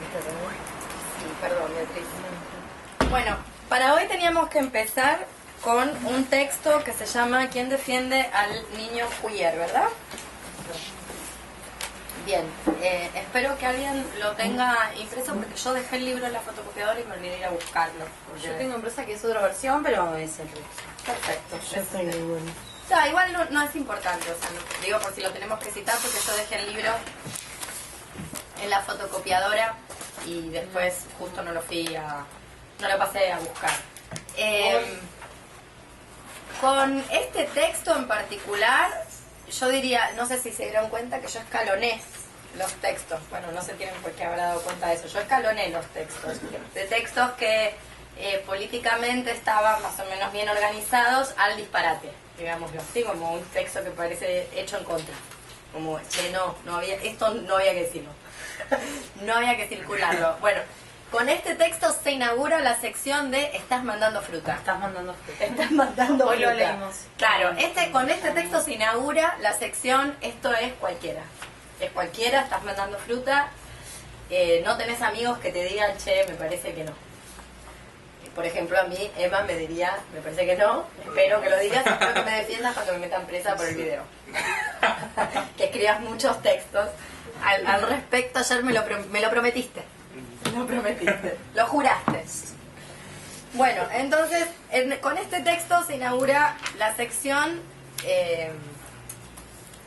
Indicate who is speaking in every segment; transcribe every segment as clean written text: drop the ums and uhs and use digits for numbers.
Speaker 1: Sí, perdón, Beatriz. Bueno, para hoy teníamos que empezar con un texto que se llama ¿Quién defiende al niño queer?, ¿verdad? Bien, espero que alguien lo tenga impreso porque yo dejé el libro en la fotocopiadora y me olvidé ir a buscarlo.
Speaker 2: Yo tengo impresa que es otra versión, pero es el resto.
Speaker 1: Perfecto.
Speaker 3: Yo estoy igual.
Speaker 1: O sea, igual no es importante, o sea, digo por si lo tenemos que citar porque yo dejé el libro en la fotocopiadora y después justo no lo pasé a buscar. Con este texto en particular, yo diría, no sé si se dieron cuenta que yo escaloné los textos. Bueno, no se tienen por qué haber dado cuenta de eso. Yo escaloné los textos. De textos que políticamente estaban más o menos bien organizados al disparate, digámoslo así, como un texto que parece hecho en contra. Como, che, esto no había que decirlo. No había que circularlo. Bueno, con este texto se inaugura la sección de Estás mandando fruta.
Speaker 2: Estás mandando fruta.
Speaker 1: Estás mandando
Speaker 2: Hoy
Speaker 1: fruta.
Speaker 2: lo leímos.
Speaker 1: Claro, con este texto se inaugura la sección Esto es cualquiera. Es cualquiera, estás mandando fruta. No tenés amigos que te digan, che, me parece que no. Por ejemplo, a mí, Emma me diría, me parece que no, espero que lo digas, espero que me defiendas cuando me metan presa por el video. Que escribas muchos textos al respecto. Ayer me lo prometiste. Lo prometiste, lo juraste. Bueno, entonces, con este texto se inaugura la sección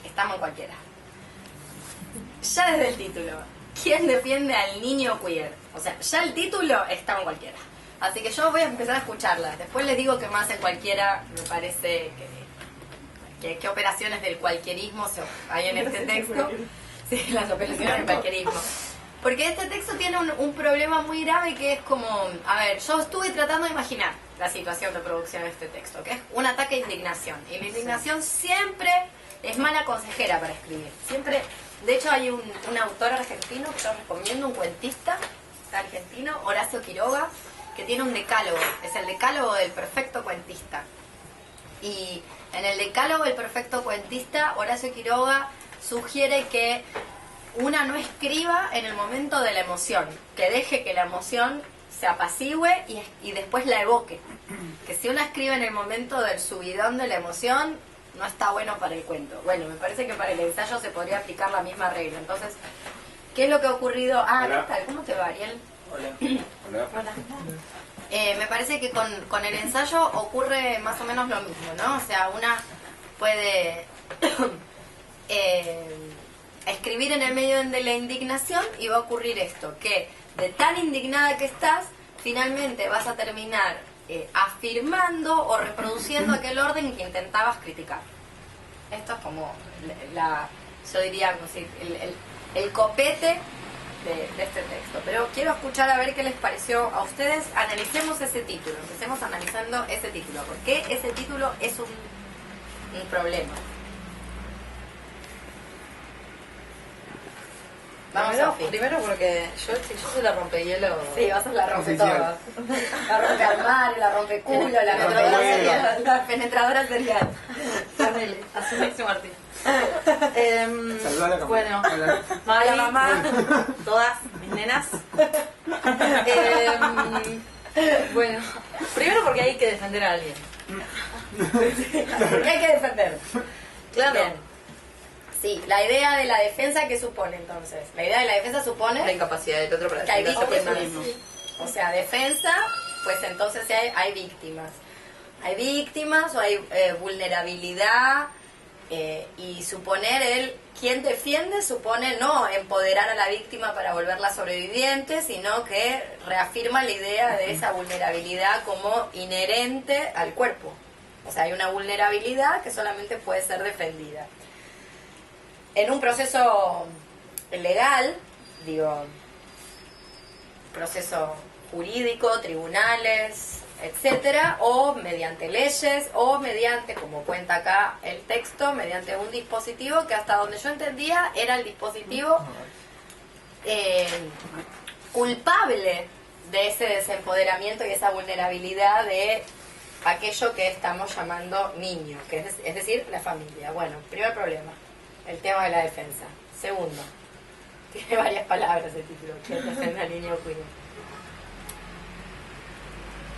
Speaker 1: Estamos en cualquiera. Ya desde el título, ¿quién defiende al niño queer? O sea, ya el título está en cualquiera. Así que yo voy a empezar a escucharla. Después les digo que más en cualquiera me parece que operaciones del cualquierismo hay en este texto. Sí, las operaciones del cualquierismo. Porque este texto tiene un problema muy grave que es como... A ver, yo estuve tratando de imaginar la situación de producción de este texto, que es un ataque de indignación. Y la indignación siempre es mala consejera para escribir. Siempre... De hecho, hay un autor argentino que yo recomiendo, un cuentista argentino, Horacio Quiroga, que tiene un decálogo. Es el decálogo del perfecto cuentista. Y en el decálogo del perfecto cuentista, Horacio Quiroga sugiere que una no escriba en el momento de la emoción, que deje que la emoción se apacigüe y después la evoque. Que si una escribe en el momento del subidón de la emoción, no está bueno para el cuento. Bueno, me parece que para el ensayo se podría aplicar la misma regla. Entonces, ¿qué es lo que ha ocurrido?
Speaker 4: Hola.
Speaker 1: ¿Qué tal? ¿Cómo te va, Ariel?
Speaker 4: Hola.
Speaker 1: Hola. Me parece que con el ensayo ocurre más o menos lo mismo, ¿no? O sea, una puede escribir en el medio de la indignación y va a ocurrir esto, que de tan indignada que estás, finalmente vas a terminar afirmando o reproduciendo aquel orden que intentabas criticar. Esto es como yo diría, el copete de este texto. Pero quiero escuchar a ver qué les pareció a ustedes. Analicemos ese título, empecemos analizando ese título. ¿Por qué ese título es un problema? Vamos, Sofi.
Speaker 2: Primero porque yo soy la rompehielo.
Speaker 1: Sí, vas a la rompe
Speaker 4: Oficial.
Speaker 1: todo. La rompe armario, la rompe culo, la penetradora serial. La penetradora serial.
Speaker 2: Ponele, así me dice Martín.
Speaker 4: Saluda a la cámara.
Speaker 2: Bueno,
Speaker 4: Hola.
Speaker 2: Mari, mamá, todas mis nenas. Bueno, primero porque hay que defender a alguien.
Speaker 1: ¿Qué hay que defender?
Speaker 2: Claro.
Speaker 1: Bien. Sí, la idea de la defensa, ¿qué supone entonces? La idea de la defensa supone
Speaker 2: La incapacidad del otro para
Speaker 1: que hay
Speaker 2: defenderse por
Speaker 1: víctimas.
Speaker 2: sí mismo.
Speaker 1: O sea, defensa, pues entonces hay víctimas. Hay víctimas o hay vulnerabilidad y suponer quien defiende supone no empoderar a la víctima para volverla sobreviviente, sino que reafirma la idea de esa vulnerabilidad como inherente al cuerpo. O sea, hay una vulnerabilidad que solamente puede ser defendida. En un proceso legal, digo, proceso jurídico, tribunales, etcétera, o mediante leyes, o mediante, como cuenta acá el texto, mediante un dispositivo que hasta donde yo entendía era el dispositivo culpable de ese desempoderamiento y esa vulnerabilidad de aquello que estamos llamando niño, que es decir, la familia. Bueno, primer problema, el tema de la defensa. Segundo, Tiene varias palabras el título. ¿Quién defiende al niño queer?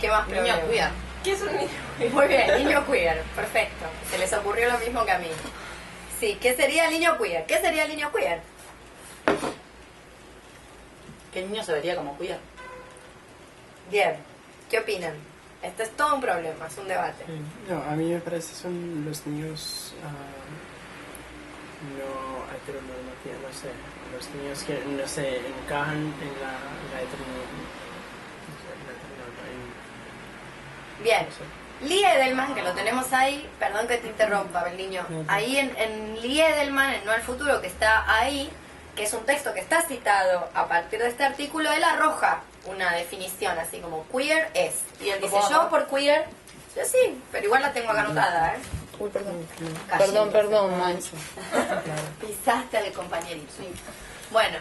Speaker 1: ¿Qué más
Speaker 2: Niño
Speaker 1: problema?
Speaker 2: queer. ¿Qué es un niño queer?
Speaker 1: Muy bien, niño queer. Perfecto. Se les ocurrió lo mismo que a mí. Sí, ¿qué sería el niño queer? ¿Qué sería el niño queer?
Speaker 2: Que el niño se vería como queer.
Speaker 1: Bien. ¿Qué opinan? Este es todo un problema, es un debate.
Speaker 3: No, a mí me parece son los niños no heteronormativos, no sé, los niños que no se encajan en la heteronorma.
Speaker 1: Bien.
Speaker 3: No sé.
Speaker 1: Lee Edelman, que lo tenemos ahí, perdón que te interrumpa, el niño. Ahí en Lee Edelman, en No al Futuro, que está ahí, que es un texto que está citado a partir de este artículo, él arroja una definición así como queer es. Y él dice, yo por queer, yo sí, pero igual la tengo acá anotada, ¿eh?
Speaker 2: Uy, perdón.
Speaker 1: Casi.
Speaker 2: Perdón, mancho.
Speaker 1: Pisaste al compañerito. Bueno,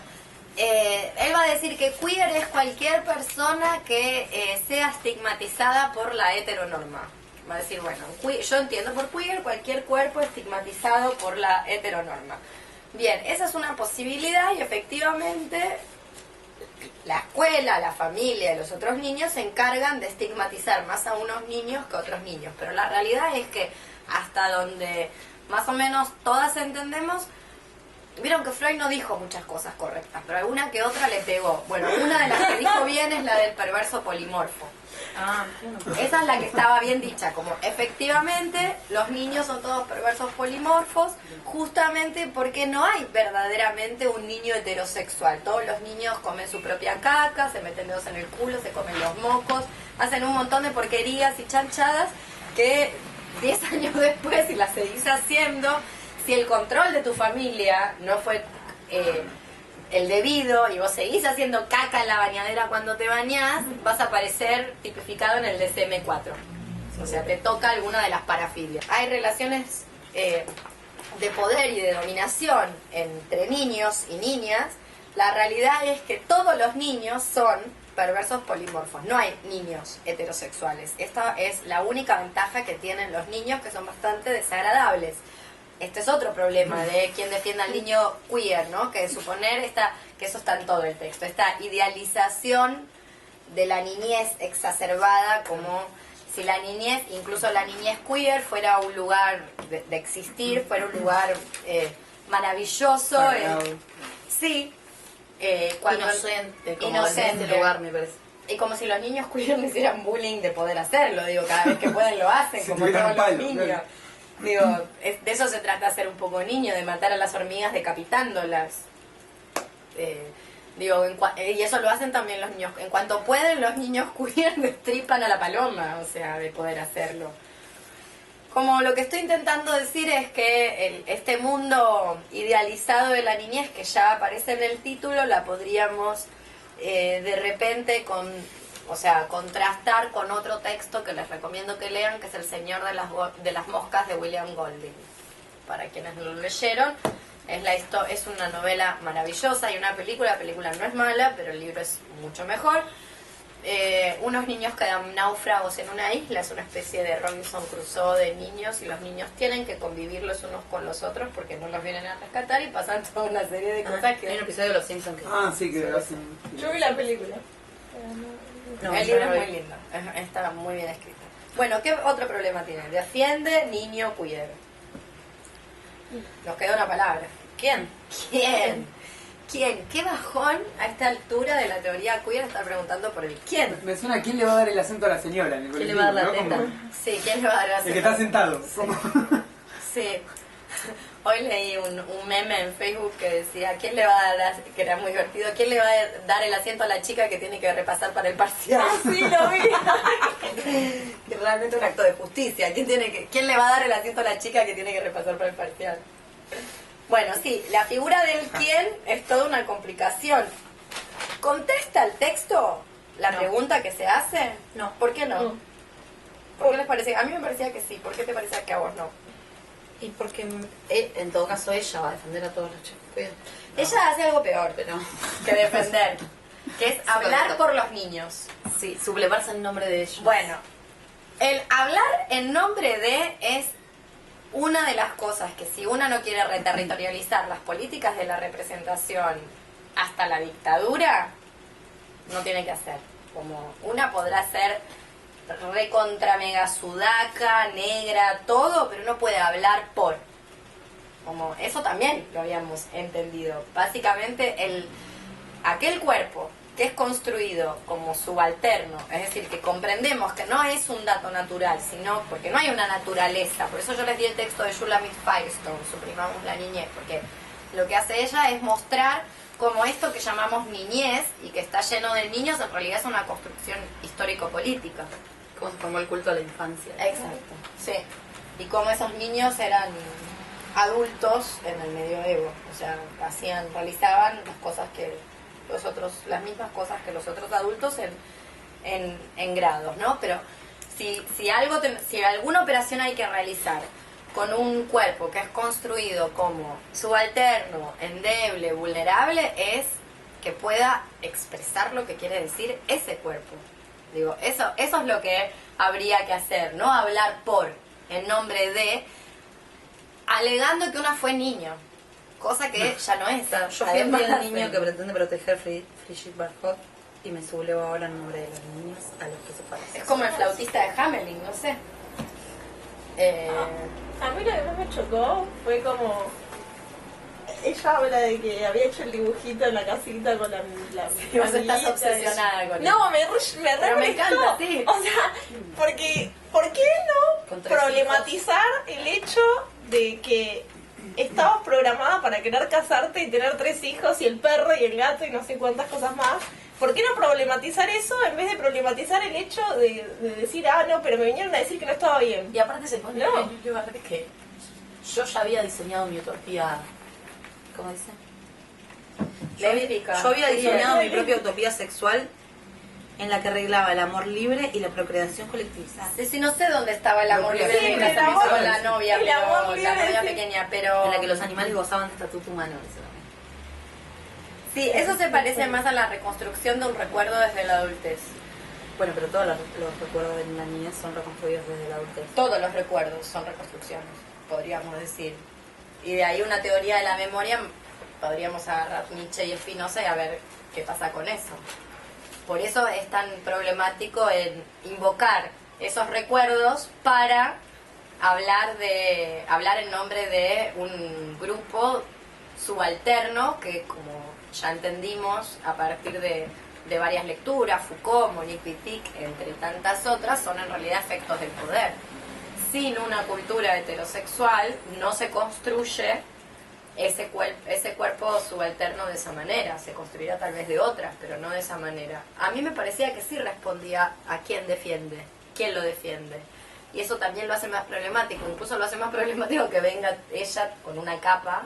Speaker 1: él va a decir que queer es cualquier persona que sea estigmatizada por la heteronorma. Va a decir, bueno, yo entiendo por queer cualquier cuerpo estigmatizado por la heteronorma. Bien, esa es una posibilidad y efectivamente la escuela, la familia y los otros niños se encargan de estigmatizar más a unos niños que a otros niños. Pero la realidad es que hasta donde más o menos todas entendemos, vieron que Freud no dijo muchas cosas correctas, pero alguna que otra le pegó. Bueno, una de las que dijo bien es la del perverso polimorfo.
Speaker 2: Ah,
Speaker 1: Esa es la que estaba bien dicha, como efectivamente los niños son todos perversos polimorfos, justamente porque no hay verdaderamente un niño heterosexual. Todos los niños comen su propia caca, se meten dedos en el culo, se comen los mocos, hacen un montón de porquerías y chanchadas que 10 años después, si las seguís haciendo, si el control de tu familia no fue el debido y vos seguís haciendo caca en la bañadera cuando te bañás, vas a aparecer tipificado en el DSM-4. O sea, te toca alguna de las parafilias. Hay relaciones de poder y de dominación entre niños y niñas. La realidad es que todos los niños son perversos polimorfos. No hay niños heterosexuales. Esta es la única ventaja que tienen los niños, que son bastante desagradables. Este es otro problema de quien defiende al niño queer, ¿no? Que suponer que eso está en todo el texto, esta idealización de la niñez exacerbada, como si la niñez, incluso la niñez queer, fuera un lugar de existir, fuera un lugar maravilloso. Sí. Cuando
Speaker 2: inocente, como
Speaker 1: inocente.
Speaker 2: en este lugar, me parece.
Speaker 1: Y como si los niños queer no hicieran bullying de poder hacerlo, digo, cada vez que pueden lo hacen,
Speaker 4: Si
Speaker 1: como
Speaker 4: tuvieran
Speaker 1: todos los
Speaker 4: palo,
Speaker 1: niños.
Speaker 4: claro.
Speaker 1: Digo, de eso se trata ser un poco niño, de matar a las hormigas decapitándolas. Y eso lo hacen también los niños. En cuanto pueden, los niños queer destripan a la paloma, o sea, de poder hacerlo. Como lo que estoy intentando decir es que este mundo idealizado de la niñez, que ya aparece en el título, la podríamos de repente contrastar con otro texto que les recomiendo que lean, que es El Señor de las Moscas de William Golding. Para quienes no lo leyeron, es una novela maravillosa y una película. La película no es mala, pero el libro es mucho mejor. Unos niños quedan náufragos en una isla, es una especie de Robinson Crusoe de niños, y los niños tienen que convivir los unos con los otros porque no los vienen a rescatar y pasan toda una serie de cosas
Speaker 2: Hay un
Speaker 1: que...
Speaker 2: episodio de Los Simpsons que...
Speaker 4: Ah, sí, que hacen.
Speaker 2: Yo vi la película. No,
Speaker 1: el
Speaker 2: yo
Speaker 1: libro
Speaker 2: no
Speaker 1: es
Speaker 2: vi.
Speaker 1: muy lindo, está muy bien escrito. Bueno, ¿qué otro problema tiene? Defiende niño queer. Nos queda una palabra.
Speaker 2: ¿Quién?
Speaker 1: ¿Quién? ¿Quién? ¿Qué bajón a esta altura de la teoría queer estar preguntando por el quién?
Speaker 4: Me suena quién le va a dar el acento a la señora en el
Speaker 2: ¿Quién le va a dar la
Speaker 4: colectivo, ¿no?
Speaker 2: teta?
Speaker 4: Como
Speaker 1: Sí, ¿quién le va a dar
Speaker 4: el que está sentado. Como-
Speaker 1: Sí. Hoy leí un meme en Facebook que decía, ¿quién le va a dar, que era muy divertido, quién le va a dar el asiento a la chica que tiene que repasar para el parcial?
Speaker 2: Sí, lo vi.
Speaker 1: Que realmente un acto de justicia. ¿Quién le va a dar el asiento a la chica que tiene que repasar para el parcial? Bueno, sí, la figura del quién es toda una complicación. ¿Contesta el texto la
Speaker 2: No.
Speaker 1: pregunta que se hace?
Speaker 2: No.
Speaker 1: ¿Por qué no?
Speaker 2: No.
Speaker 1: ¿Por qué les parece? A mí me parecía que sí. ¿Por qué te parecía que a vos no?
Speaker 2: Y porque en todo caso ella va a defender a todos los chicos. Cuidado.
Speaker 1: Ella hace algo peor
Speaker 2: Pero
Speaker 1: que defender, que es hablar por los niños.
Speaker 2: sí, sublevarse en nombre de ellos.
Speaker 1: Bueno, el hablar en nombre de es una de las cosas que si una no quiere reterritorializar las políticas de la representación hasta la dictadura no tiene que hacer. Como una podrá ser recontra mega sudaca, negra, todo, pero no puede hablar por. Como eso también lo habíamos entendido. Básicamente aquel cuerpo que es construido como subalterno, es decir, que comprendemos que no es un dato natural, sino porque no hay una naturaleza. Por eso yo les di el texto de Shulamit Firestone, Suprimamos la niñez, porque lo que hace ella es mostrar cómo esto que llamamos niñez y que está lleno de niños en realidad es una construcción histórico-política.
Speaker 2: Cómo se formó el culto a la infancia.
Speaker 1: Exacto, sí. Y cómo esos niños eran adultos en el medioevo, o sea, realizaban las cosas que las mismas cosas que los otros adultos en grados, ¿no? Pero si alguna operación hay que realizar con un cuerpo que es construido como subalterno, endeble, vulnerable, es que pueda expresar lo que quiere decir ese cuerpo. Digo, eso es lo que habría que hacer, no hablar en nombre de, alegando que una fue niño, cosa que ya no es.
Speaker 2: Claro, yo fui el niño que pretende proteger Brigitte Bardot y me sublevo ahora en nombre de los niños a los que se parecen.
Speaker 1: Es como el flautista de Hamelin, no sé.
Speaker 5: A mí lo que más me chocó fue como... Ella habla de que había hecho el dibujito en la casita con la
Speaker 1: Sí, vos estás
Speaker 5: amiguita.
Speaker 1: obsesionada con
Speaker 5: No,
Speaker 1: eso. Pero me encanta, sí.
Speaker 5: O sea, porque ¿por qué no
Speaker 2: Con 3
Speaker 5: problematizar el hecho de que estabas programada para querer casarte y tener 3 hijos y el perro y el gato y no sé cuántas cosas más? ¿Por qué no problematizar eso en vez de problematizar el hecho de decir, no, pero me vinieron a decir que no estaba bien?
Speaker 6: Y aparte se pone
Speaker 5: No.
Speaker 6: en un lugar de que yo ya había diseñado mi utopía.
Speaker 2: ¿Cómo dice?
Speaker 1: Lésbica.
Speaker 2: Yo había diseñado mi propia utopía sexual en la que arreglaba el amor libre y la procreación colectivizada.
Speaker 1: Sí, no sé dónde estaba el amor libre
Speaker 5: Sí,
Speaker 1: de
Speaker 5: el
Speaker 1: casamiento
Speaker 5: amor-
Speaker 1: con la novia,
Speaker 5: el
Speaker 1: pero
Speaker 5: amor
Speaker 1: la
Speaker 5: libre,
Speaker 1: novia
Speaker 5: sí.
Speaker 1: pequeña, pero...
Speaker 2: En la que los animales gozaban de estatuto humano.
Speaker 1: Sí, eso se parece más a la reconstrucción de un recuerdo desde la adultez.
Speaker 2: Bueno, pero todos los recuerdos de la niñez son reconstruidos desde la adultez.
Speaker 1: Todos los recuerdos son reconstrucciones, podríamos decir. Y de ahí una teoría de la memoria, podríamos agarrar Nietzsche y Spinoza y a ver qué pasa con eso. Por eso es tan problemático en invocar esos recuerdos para hablar en nombre de un grupo subalterno que, como ya entendimos a partir de varias lecturas, Foucault, Monique Wittig, entre tantas otras, son en realidad efectos del poder. Sin una cultura heterosexual no se construye ese cuerpo subalterno de esa manera. Se construirá tal vez de otras, pero no de esa manera. A mí me parecía que sí respondía a quién defiende, quién lo defiende. Y eso también lo hace más problemático. Incluso lo hace más problemático que venga ella con una capa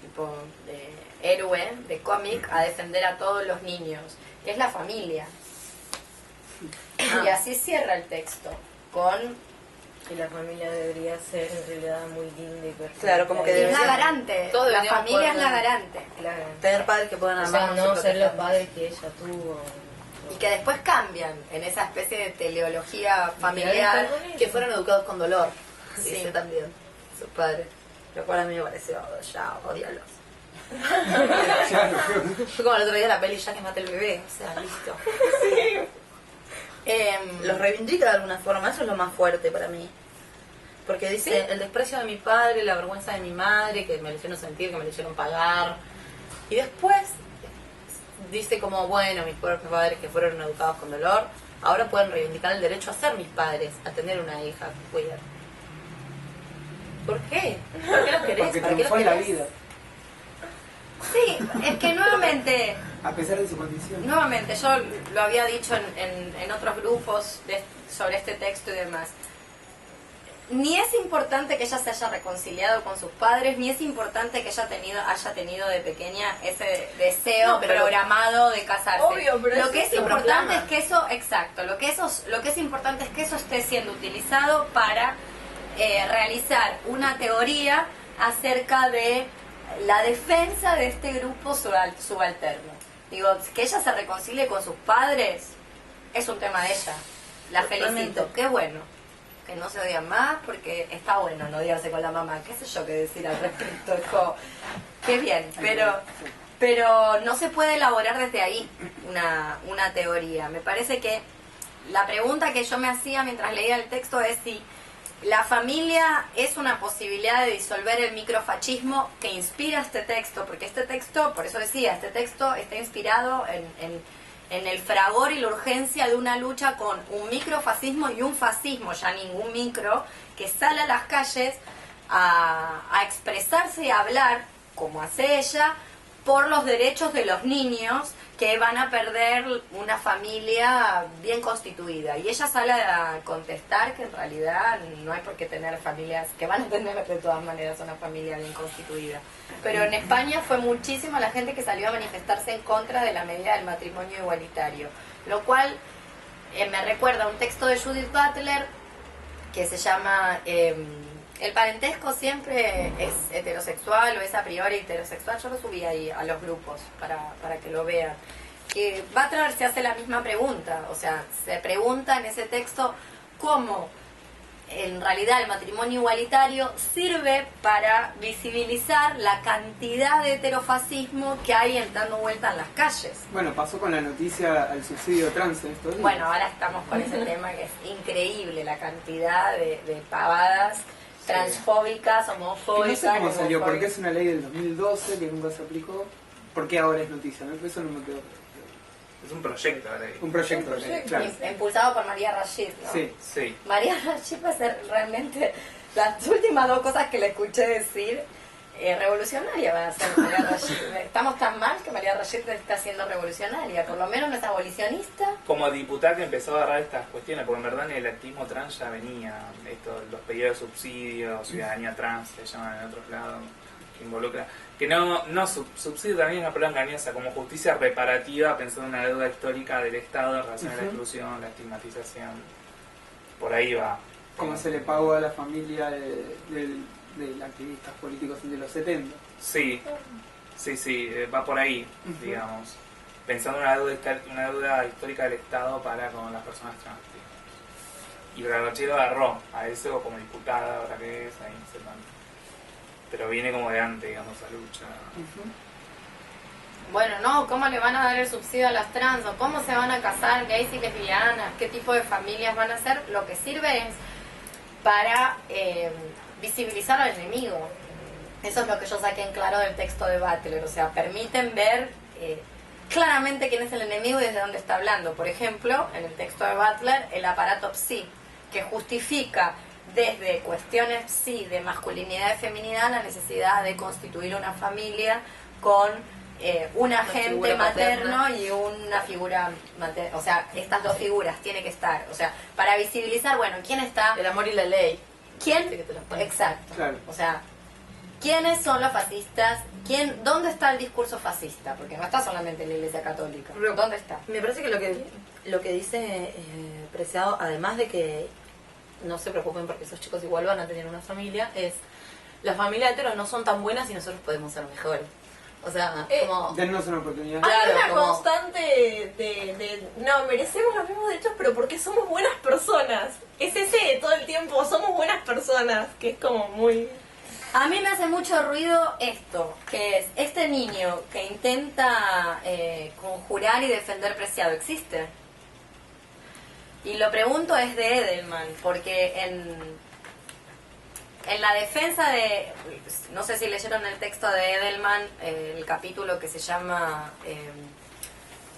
Speaker 1: tipo de héroe, de cómic, a defender a todos los niños, que es la familia. Y así cierra el texto, con...
Speaker 7: Y la familia debería ser en realidad muy linda y perfecta.
Speaker 2: Claro, como que
Speaker 1: Es
Speaker 2: debería-
Speaker 1: la garante,
Speaker 2: todos
Speaker 1: la
Speaker 2: deberíamos
Speaker 1: familia es
Speaker 2: poder-
Speaker 1: la garante.
Speaker 7: Claro.
Speaker 2: Tener padres que puedan
Speaker 7: O
Speaker 2: amar.
Speaker 7: sea, no ser los padres que ella tuvo.
Speaker 1: Y que después cambian en esa especie de teleología familiar.
Speaker 6: Que fueron educados con dolor.
Speaker 1: Sí.
Speaker 2: Dice también sus padres. Lo cual a mí me pareció, ya, odialos.
Speaker 4: Claro.
Speaker 2: Yo como el otro día la peli ya que mate el bebé, o sea, listo. Los reivindica de alguna forma, eso es lo más fuerte para mí. Porque dice, el desprecio de mi padre, la vergüenza de mi madre, que me lo hicieron sentir, que me lo hicieron pagar. Y después dice como, bueno, mis propios padres que fueron educados con dolor, ahora pueden reivindicar el derecho a ser mis padres, a tener una hija queer. ¿Por qué? ¿Por qué los querés?
Speaker 4: Porque
Speaker 2: ¿Para qué los
Speaker 4: triunfó en la
Speaker 2: querés?
Speaker 4: vida,
Speaker 1: Sí, es que nuevamente
Speaker 4: a pesar de su condición.
Speaker 1: yo lo había dicho en otros grupos sobre este texto y demás. Ni es importante que ella se haya reconciliado con sus padres, ni es importante que ella haya tenido de pequeña ese deseo
Speaker 6: No, pero
Speaker 1: programado de casarse.
Speaker 5: Obvio, pero
Speaker 1: lo
Speaker 5: eso
Speaker 1: que es
Speaker 5: se
Speaker 1: importante
Speaker 5: proclama.
Speaker 1: es que eso, exacto, lo que es importante es que eso esté siendo utilizado para realizar una teoría acerca de la defensa de este grupo subalterno. Digo, que ella se reconcilie con sus padres es un tema de ella. La
Speaker 2: Totalmente.
Speaker 1: felicito, qué bueno. Que no se odian más porque está bueno no odiarse con la mamá. ¿Qué sé yo qué decir al respecto? Es como, qué bien, Pero no se puede elaborar desde ahí una teoría. Me parece que la pregunta que yo me hacía mientras leía el texto es si la familia es una posibilidad de disolver el microfascismo que inspira este texto, porque este texto, por eso decía, este texto está inspirado en el fragor y la urgencia de una lucha con un microfascismo y un fascismo, ya ningún micro, que sale a las calles a expresarse y a hablar, como hace ella, por los derechos de los niños que van a perder una familia bien constituida. Y ella sale a contestar que en realidad no hay por qué tener familias, que van a tener de todas maneras una familia bien constituida. Pero en España fue muchísima la gente que salió a manifestarse en contra de la medida del matrimonio igualitario. Lo cual me recuerda a un texto de Judith Butler que se llama... el parentesco siempre es heterosexual o es a priori heterosexual. Yo lo subí ahí a los grupos para que lo vean. Que Butler se hace la misma pregunta, o sea, se pregunta en ese texto cómo en realidad el matrimonio igualitario sirve para visibilizar la cantidad de heterofascismo que hay dando vuelta en las calles.
Speaker 4: Bueno, pasó con la noticia al subsidio trans en estos días.
Speaker 1: Bueno, ahora estamos con ese tema que es increíble, la cantidad de pavadas transfóbicas,
Speaker 4: Que
Speaker 1: homofóbicas.
Speaker 4: no sé cómo salió,
Speaker 1: homofóbicas.
Speaker 4: porque es una ley del 2012 que nunca se aplicó. ¿Por qué ahora es noticia? ¿No? Eso no me quedó.
Speaker 8: Es un proyecto la ley.
Speaker 4: Un proyecto de ley, claro.
Speaker 1: Impulsado por María Rashid, ¿no?
Speaker 4: Sí.
Speaker 8: Sí.
Speaker 1: María Rashid va a ser realmente las últimas dos cosas que le escuché decir revolucionaria va a ser María Rashid. Estamos tan mal que María Rashid está siendo revolucionaria, por lo menos no es abolicionista.
Speaker 8: Como diputada que empezó a agarrar estas cuestiones, porque en verdad en el activismo trans ya venía, los pedidos de subsidio, ciudadanía trans, se llaman en otros lados, que involucra, que subsidio también es una palabra engañosa, como justicia reparativa, pensando en una deuda histórica del Estado en relación a la exclusión, la estigmatización, por ahí va.
Speaker 4: Como se le pagó a la familia de activistas políticos de los 70.
Speaker 8: Sí, va por ahí, digamos. Pensando en una deuda histórica del Estado para con las personas trans. Y Rachid lo agarró a eso como diputada, ahora que es, ahí no sé tanto. Pero viene como de antes, digamos, esa lucha.
Speaker 1: Bueno, no, ¿cómo le van a dar el subsidio a las trans? ¿O cómo se van a casar gays y lesbianas? ¿Qué tipo de familias van a ser? Lo que sirve es para visibilizar al enemigo. Eso es lo que yo saqué en claro del texto de Butler. O sea, permiten ver claramente quién es el enemigo y desde dónde está hablando. Por ejemplo, en el texto de Butler, el aparato psi, que justifica desde cuestiones psi de masculinidad y feminidad la necesidad de constituir una familia con un agente materno y una figura materna. O sea, estas dos figuras tiene que estar. O sea, para visibilizar, bueno, ¿quién está?
Speaker 2: El amor y la ley.
Speaker 1: ¿Quién?
Speaker 2: Sí, que te las ponen.
Speaker 1: Exacto.
Speaker 4: Claro.
Speaker 1: O sea, ¿quiénes son los fascistas? ¿Dónde está el discurso fascista? Porque no está solamente en la Iglesia Católica. ¿Dónde está?
Speaker 2: Me parece que lo que dice Preciado, además de que no se preocupen porque esos chicos igual van a tener una familia, es las familias heteros no son tan buenas y nosotros podemos ser mejores. O sea, como...
Speaker 4: Dennos una oportunidad.
Speaker 2: Claro,
Speaker 5: Hay una
Speaker 2: como-
Speaker 5: constante no, merecemos los mismos derechos, pero porque somos buenas personas. Es ese todo el tiempo, somos buenas personas, que es como muy...
Speaker 1: A mí me hace mucho ruido esto, que es este niño que intenta conjurar y defender Preciado. ¿Existe? Y lo pregunto es de Edelman, porque en la defensa de... No sé si leyeron el texto de Edelman, el capítulo que se llama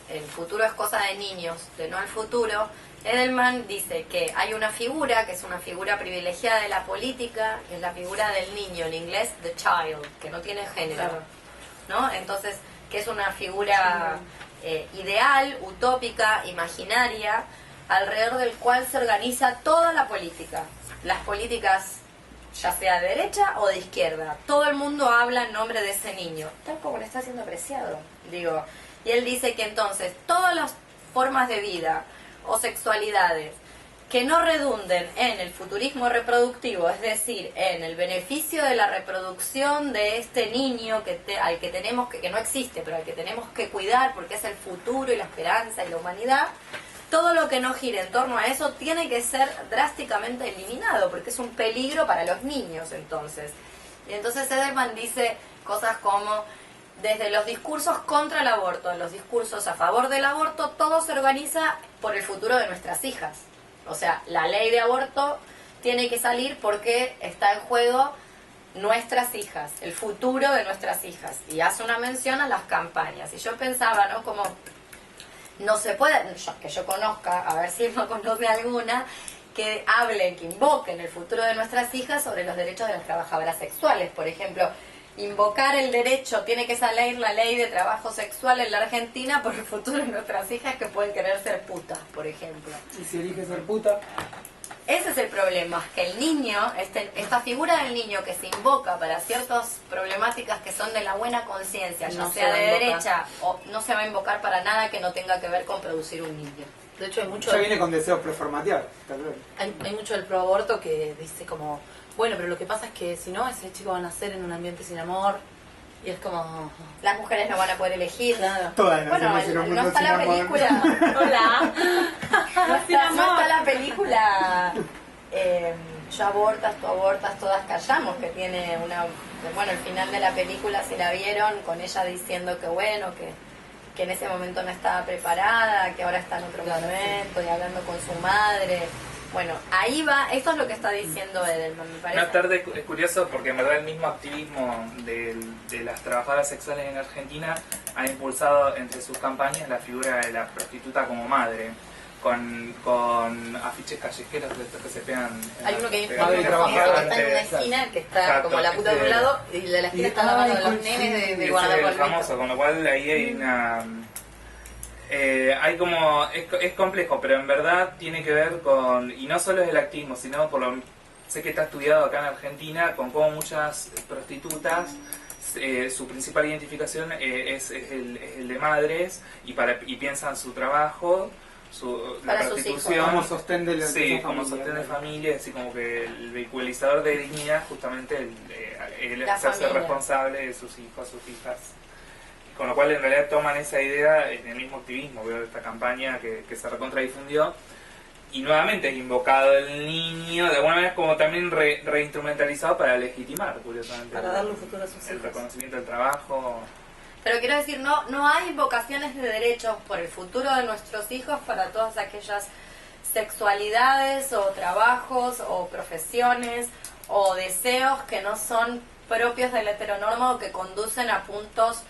Speaker 1: El futuro es cosa de niños, de no al futuro. Edelman dice que hay una figura, que es una figura privilegiada de la política, que es la figura del niño, en inglés the child, que no tiene género, ¿no? Entonces, que es una figura ideal, utópica, imaginaria, alrededor del cual se organiza toda la política. Las políticas, ya sea de derecha o de izquierda. Todo el mundo habla en nombre de ese niño, tal como le está siendo apreciado, digo. Y él dice que entonces todas las formas de vida o sexualidades que no redunden en el futurismo reproductivo, es decir, en el beneficio de la reproducción de este niño al que tenemos que no existe, pero al que tenemos que cuidar porque es el futuro y la esperanza y la humanidad, todo lo que no gire en torno a eso tiene que ser drásticamente eliminado porque es un peligro para los niños entonces. Y entonces Edelman dice cosas como desde los discursos contra el aborto, los discursos a favor del aborto, todo se organiza por el futuro de nuestras hijas. O sea, la ley de aborto tiene que salir porque está en juego nuestras hijas, el futuro de nuestras hijas. Y hace una mención a las campañas. Y yo pensaba, ¿no? Como no se puede, que yo conozca, a ver si no conoce alguna, que hablen, que invoquen el futuro de nuestras hijas sobre los derechos de las trabajadoras sexuales. Por ejemplo, invocar el derecho, tiene que salir la ley de trabajo sexual en la Argentina por el futuro de nuestras hijas que pueden querer ser putas, por ejemplo.
Speaker 4: Y si elige ser puta,
Speaker 1: Ese es el problema, que el niño, esta figura del niño que se invoca para ciertas problemáticas que son de la buena conciencia, ya
Speaker 2: No se
Speaker 1: sea
Speaker 2: va a
Speaker 1: de
Speaker 2: invocar.
Speaker 1: derecha, o no se va a invocar para nada que no tenga que ver con producir un niño.
Speaker 2: De hecho, hay mucho,
Speaker 4: ya viene con deseos preformateados. Está claro.
Speaker 2: hay mucho del proaborto que dice como, bueno, pero lo que pasa es que si no, ese chico va a nacer en un ambiente sin amor. Y es como...
Speaker 1: Las mujeres no van a poder elegir.
Speaker 2: Claro.
Speaker 4: Todas
Speaker 1: Bueno,
Speaker 4: nacemos en un
Speaker 1: no
Speaker 4: mundo
Speaker 1: está
Speaker 4: sin
Speaker 1: la
Speaker 4: amor.
Speaker 1: película.
Speaker 5: Hola.
Speaker 1: No está la película Yo abortas, tú abortas, todas callamos, que tiene una... Bueno, el final de la película, si la vieron, con ella diciendo que bueno, que en ese momento no estaba preparada, que ahora está en otro momento y hablando con su madre. Bueno, ahí va, esto es lo que está diciendo Edelman, me parece.
Speaker 8: No tarde es curioso porque en verdad el mismo activismo de las trabajadoras sexuales en Argentina ha impulsado entre sus campañas la figura de la prostituta como madre, con afiches callejeros de estos que se pegan.
Speaker 2: Hay uno que
Speaker 4: Madre trabajadora.
Speaker 2: está en una esquina, que está
Speaker 8: Exacto,
Speaker 2: como la puta de un lado, y de la esquina están hablando de los nenes de
Speaker 8: Es
Speaker 2: guardapolvito.
Speaker 8: el famoso, con lo cual ahí hay una... hay como... Es complejo, pero en verdad tiene que ver con... Y no solo es el activismo, sino por lo... Sé que está estudiado acá en Argentina, con cómo muchas prostitutas... su principal identificación es el de madres y piensan su trabajo, la
Speaker 1: Para sus
Speaker 8: prostitución
Speaker 4: Como sostén de la
Speaker 8: sí,
Speaker 4: de
Speaker 8: como
Speaker 4: familia,
Speaker 8: sostén de
Speaker 4: ¿no?
Speaker 8: familia, así como que el vehiculizador de dignidad justamente el
Speaker 1: La
Speaker 8: hacerse
Speaker 1: familia.
Speaker 8: responsable de sus hijos, sus hijas. Con lo cual en realidad toman esa idea en el mismo activismo, veo esta campaña que se recontradifundió. Y nuevamente es invocado el niño, de alguna manera como también reinstrumentalizado para legitimar, curiosamente.
Speaker 2: Para darle un futuro a sus
Speaker 8: el
Speaker 2: hijos.
Speaker 8: reconocimiento del trabajo.
Speaker 1: Pero quiero decir, no hay invocaciones de derechos por el futuro de nuestros hijos para todas aquellas sexualidades o trabajos o profesiones o deseos que no son propios de la heteronorma o que conducen a puntos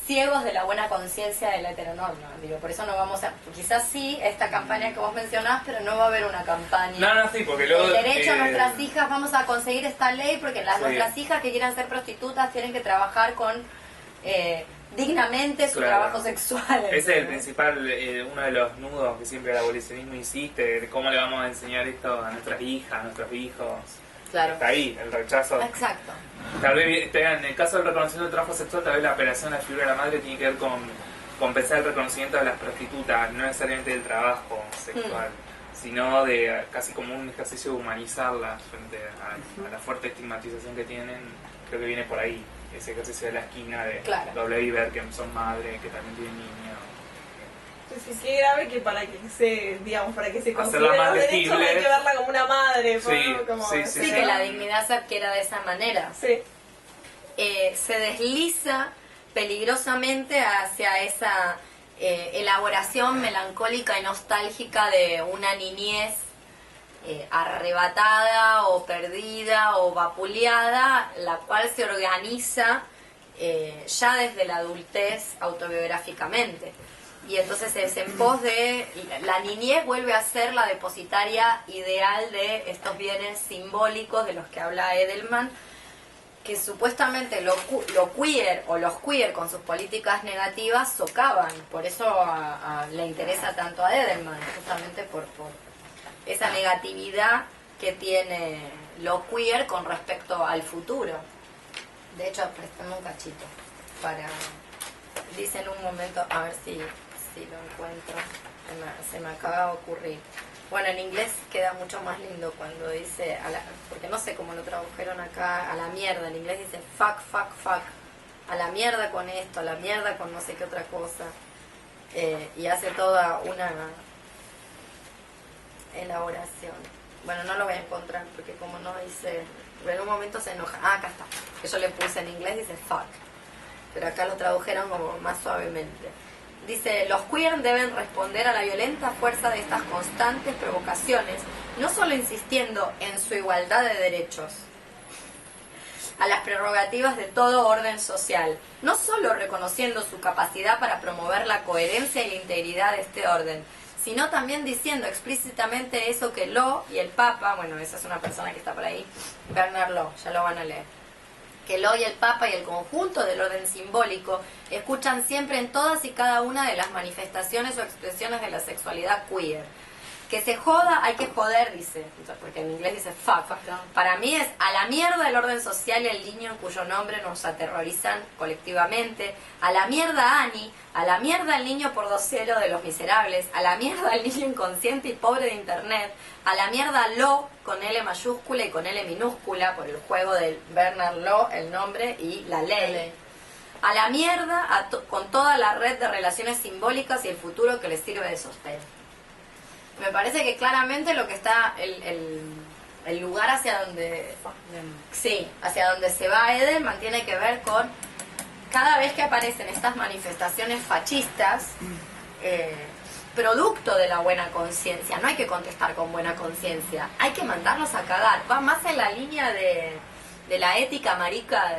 Speaker 1: ciegos de la buena conciencia de la heteronorma. Digo, por eso no vamos a... Quizás sí, esta campaña que vos mencionás, pero no va a haber una campaña.
Speaker 8: No, sí, porque luego...
Speaker 1: El derecho a nuestras hijas, vamos a conseguir esta ley porque
Speaker 8: Sí.
Speaker 1: nuestras hijas que quieran ser prostitutas tienen que trabajar con dignamente su
Speaker 8: Claro.
Speaker 1: trabajo sexual.
Speaker 8: Ese es el
Speaker 1: ¿entendés?
Speaker 8: principal, uno de los nudos que siempre el abolicionismo insiste, de cómo le vamos a enseñar esto a nuestras hijas, a nuestros hijos.
Speaker 2: Claro.
Speaker 8: Está ahí, el rechazo.
Speaker 1: Exacto.
Speaker 8: Tal vez, en el caso del reconocimiento del trabajo sexual, tal vez la apelación a la figura de la madre tiene que ver con pensar el reconocimiento de las prostitutas, no necesariamente del trabajo sexual, sino de casi como un ejercicio de humanizarlas frente a la fuerte estigmatización que tienen. Creo que viene por ahí, ese ejercicio de la esquina de
Speaker 1: Claro.
Speaker 8: doble y ver que son madres, que también tienen niños.
Speaker 5: Entonces, qué grave que para que se, digamos, para que se
Speaker 8: Hacerla
Speaker 5: considere
Speaker 8: más
Speaker 5: los derechos
Speaker 8: legible.
Speaker 5: hay que verla como una madre, ¿no?
Speaker 8: Sí,
Speaker 5: Como,
Speaker 8: sí,
Speaker 1: Sí, que la dignidad se adquiera de esa manera.
Speaker 5: Sí.
Speaker 1: Se desliza peligrosamente hacia esa elaboración melancólica y nostálgica de una niñez arrebatada o perdida o vapuleada, la cual se organiza ya desde la adultez autobiográficamente. Y entonces es en pos de... La niñez vuelve a ser la depositaria ideal de estos bienes simbólicos de los que habla Edelman, que supuestamente lo queer o los queer con sus políticas negativas socavan. Por eso le interesa tanto a Edelman, justamente por esa negatividad que tiene lo queer con respecto al futuro. De hecho, préstame un cachito para... Dice en un momento, a ver si lo encuentro, se me acaba de ocurrir. Bueno, en inglés queda mucho más lindo cuando dice, porque no sé cómo lo tradujeron acá, a la mierda. En inglés dice fuck, fuck, fuck. A la mierda con esto, a la mierda con no sé qué otra cosa. Y hace toda una elaboración. Bueno, no lo voy a encontrar porque como no dice... En un momento se enoja. Ah, acá está. Que yo le puse en inglés, dice fuck. pero acá lo tradujeron como más suavemente. Dice, los queer deben responder a la violenta fuerza de estas constantes provocaciones, no solo insistiendo en su igualdad de derechos, a las prerrogativas de todo orden social, no solo reconociendo su capacidad para promover la coherencia y la integridad de este orden, sino también diciendo explícitamente eso que Law y el Papa, bueno, esa es una persona que está por ahí, Bernard Law, ya lo van a leer, que Law y el Papa y el conjunto del orden simbólico escuchan siempre en todas y cada una de las manifestaciones o expresiones de la sexualidad queer. Que se joda, hay que joder, dice, porque en inglés dice fuck. Para mí es a la mierda el orden social y el niño en cuyo nombre nos aterrorizan colectivamente, a la mierda Annie, a la mierda el niño por dosiero de Los Miserables, a la mierda el niño inconsciente y pobre de internet, a la mierda Law con L mayúscula y con L minúscula por el juego del Bernard Law, el nombre y la ley. A la mierda con toda la red de relaciones simbólicas y el futuro que les sirve de sostén. Me parece que claramente lo que está el lugar hacia donde hacia donde se va Edelman tiene que ver con cada vez que aparecen estas manifestaciones fascistas, producto de la buena conciencia. No hay que contestar con buena conciencia, hay que mandarlos a cagar. Va más en la línea de la ética marica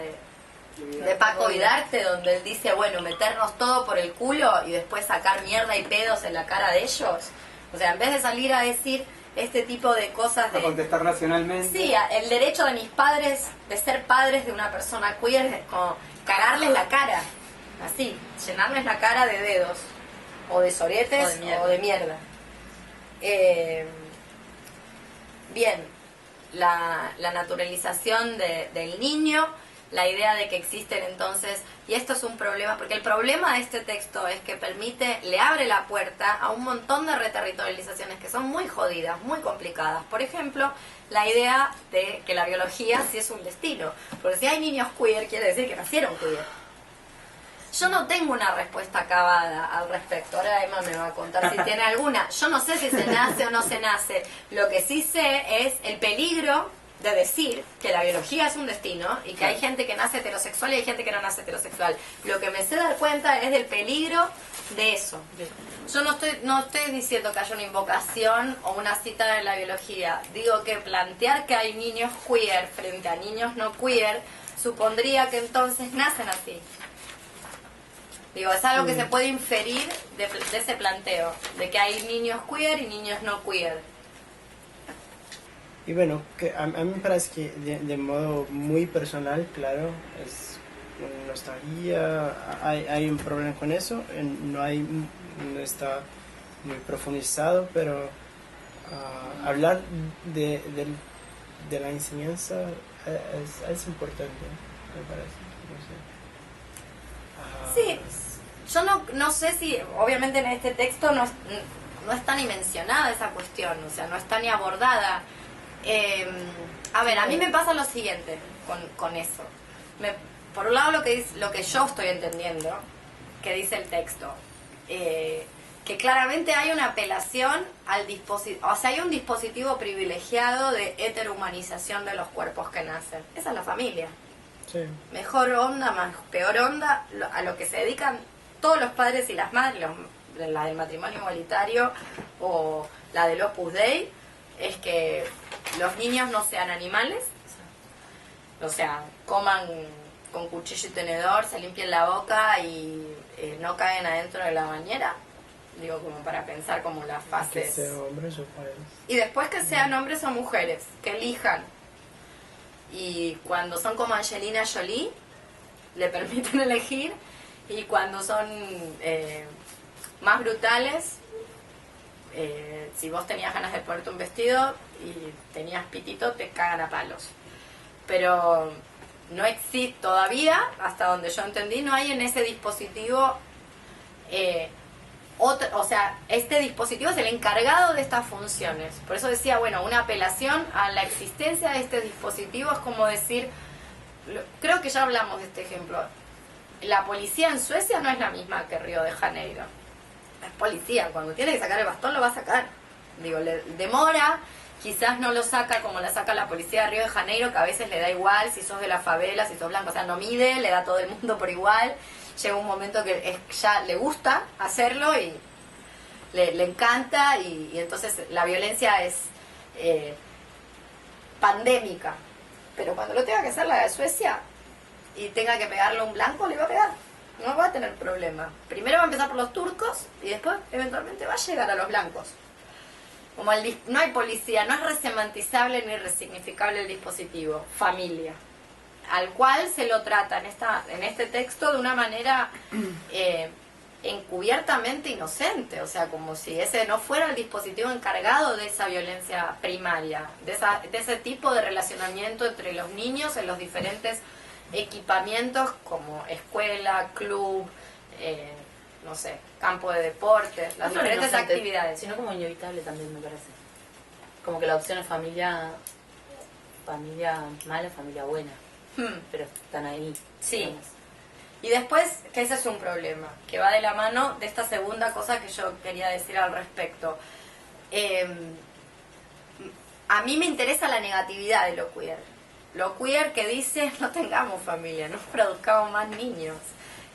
Speaker 1: de Paco Vidarte, donde él dice, bueno, meternos todo por el culo y después sacar mierda y pedos en la cara de ellos. O sea, en vez de salir a decir este tipo de cosas de...
Speaker 4: A contestar racionalmente.
Speaker 1: Sí, el derecho de mis padres, de ser padres de una persona queer, es como cagarles la cara. Así, llenarles la cara de dedos. O de soretes o de mierda. Bien, la naturalización del niño, la idea de que existen entonces, y esto es un problema, porque el problema de este texto es que le abre la puerta a un montón de reterritorializaciones que son muy jodidas, muy complicadas. Por ejemplo, la idea de que la biología sí es un destino, porque si hay niños queer, quiere decir que nacieron queer. Yo no tengo una respuesta acabada al respecto. Ahora Emma me va a contar si tiene alguna. Yo no sé si se nace o no se nace. Lo que sí sé es el peligro de decir que la biología es un destino y que hay gente que nace heterosexual y hay gente que no nace heterosexual. Lo que me sé dar cuenta es del peligro de eso. Yo no estoy diciendo que haya una invocación o una cita de la biología. Digo que plantear que hay niños queer frente a niños no queer supondría que entonces nacen así. Digo, es algo que se puede inferir de ese planteo, de que hay niños queer y niños no queer.
Speaker 3: Y bueno, que a mí me parece que de modo muy personal, claro, es una nostalgia, hay un problema con eso, no está muy profundizado, pero hablar de la enseñanza es importante, me parece. No sé.
Speaker 1: Sí, yo no sé si, obviamente en este texto no está ni mencionada esa cuestión, o sea, no está ni abordada. A ver, a mí me pasa lo siguiente con eso. Por un lado lo que yo estoy entendiendo, que dice el texto, que claramente hay una apelación al dispositivo, o sea, hay un dispositivo privilegiado de heterohumanización de los cuerpos que nacen. Esa es la familia.
Speaker 3: Sí.
Speaker 1: Mejor onda, peor onda, a lo que se dedican todos los padres y las madres, la del matrimonio igualitario o la del Opus Dei, es que los niños no sean animales, o sea, coman con cuchillo y tenedor, se limpien la boca y no caen adentro de la bañera, digo, como para pensar como las fases.
Speaker 3: Que sean hombres o mujeres.
Speaker 1: Y después que sean hombres o mujeres, que elijan. Y cuando son como Angelina Jolie, le permiten elegir, y cuando son más brutales, si vos tenías ganas de ponerte un vestido y tenías pitito, te cagan a palos. Pero no existe todavía, hasta donde yo entendí, no hay en ese dispositivo o sea, este dispositivo es el encargado de estas funciones. Por eso decía, bueno, una apelación a la existencia de este dispositivo es como decir, creo que ya hablamos de este ejemplo, la policía en Suecia no es la misma que Río de Janeiro. Es policía, cuando tiene que sacar el bastón lo va a sacar. Digo, le demora, quizás no lo saca como la saca la policía de Río de Janeiro, que a veces le da igual si sos de la favela, si sos blanco, o sea, no mide, le da a todo el mundo por igual. Llega un momento que ya le gusta hacerlo y le encanta, y entonces la violencia es pandémica. Pero cuando lo tenga que hacer la de Suecia y tenga que pegarle a un blanco, le va a pegar. No va a tener problema. Primero va a empezar por los turcos y después eventualmente va a llegar a los blancos. Como no hay policía, no es resemantizable ni resignificable el dispositivo. Familia. Al cual se lo trata en este texto de una manera encubiertamente inocente. O sea, como si ese no fuera el dispositivo encargado de esa violencia primaria, de ese tipo de relacionamiento entre los niños en los diferentes equipamientos como escuela, club, no sé, campo de deportes, las diferentes actividades.
Speaker 2: Sino como inevitable también, me parece. Como que la opción es familia mala, familia buena. Pero están ahí.
Speaker 1: Sí.
Speaker 2: Digamos.
Speaker 1: Y después, que ese es un problema, que va de la mano de esta segunda cosa que yo quería decir al respecto. A mí me interesa la negatividad de lo queer. Lo queer que dice, no tengamos familia, no produzcamos más niños.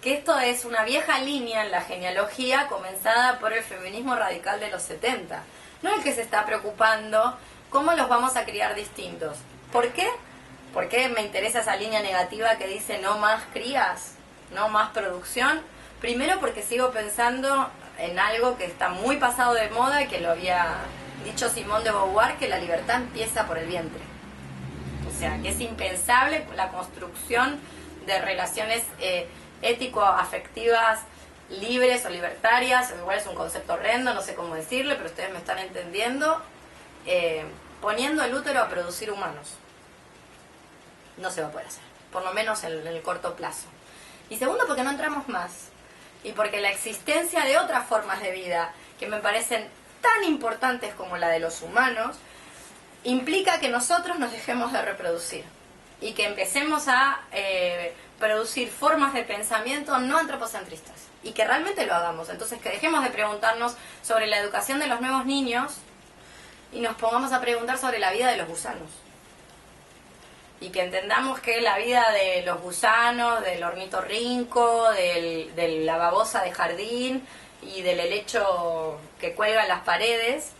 Speaker 1: Que esto es una vieja línea en la genealogía comenzada por el feminismo radical de los 70. No el que se está preocupando cómo los vamos a criar distintos. ¿Por qué? ¿Por qué me interesa esa línea negativa que dice no más crías, no más producción? Primero porque sigo pensando en algo que está muy pasado de moda y que lo había dicho Simone de Beauvoir, que la libertad empieza por el vientre. O sea, que es impensable la construcción de relaciones ético-afectivas libres o libertarias, o igual es un concepto horrendo, no sé cómo decirle, pero ustedes me están entendiendo, poniendo el útero a producir humanos. No se va a poder hacer, por lo menos en el corto plazo. Y segundo, porque no entramos más. Y porque la existencia de otras formas de vida que me parecen tan importantes como la de los humanos, implica que nosotros nos dejemos de reproducir y que empecemos a producir formas de pensamiento no antropocentristas y que realmente lo hagamos. Entonces, que dejemos de preguntarnos sobre la educación de los nuevos niños y nos pongamos a preguntar sobre la vida de los gusanos. Y que entendamos que la vida de los gusanos, del ornitorrinco, de la babosa de jardín y del helecho que cuelga en las paredes,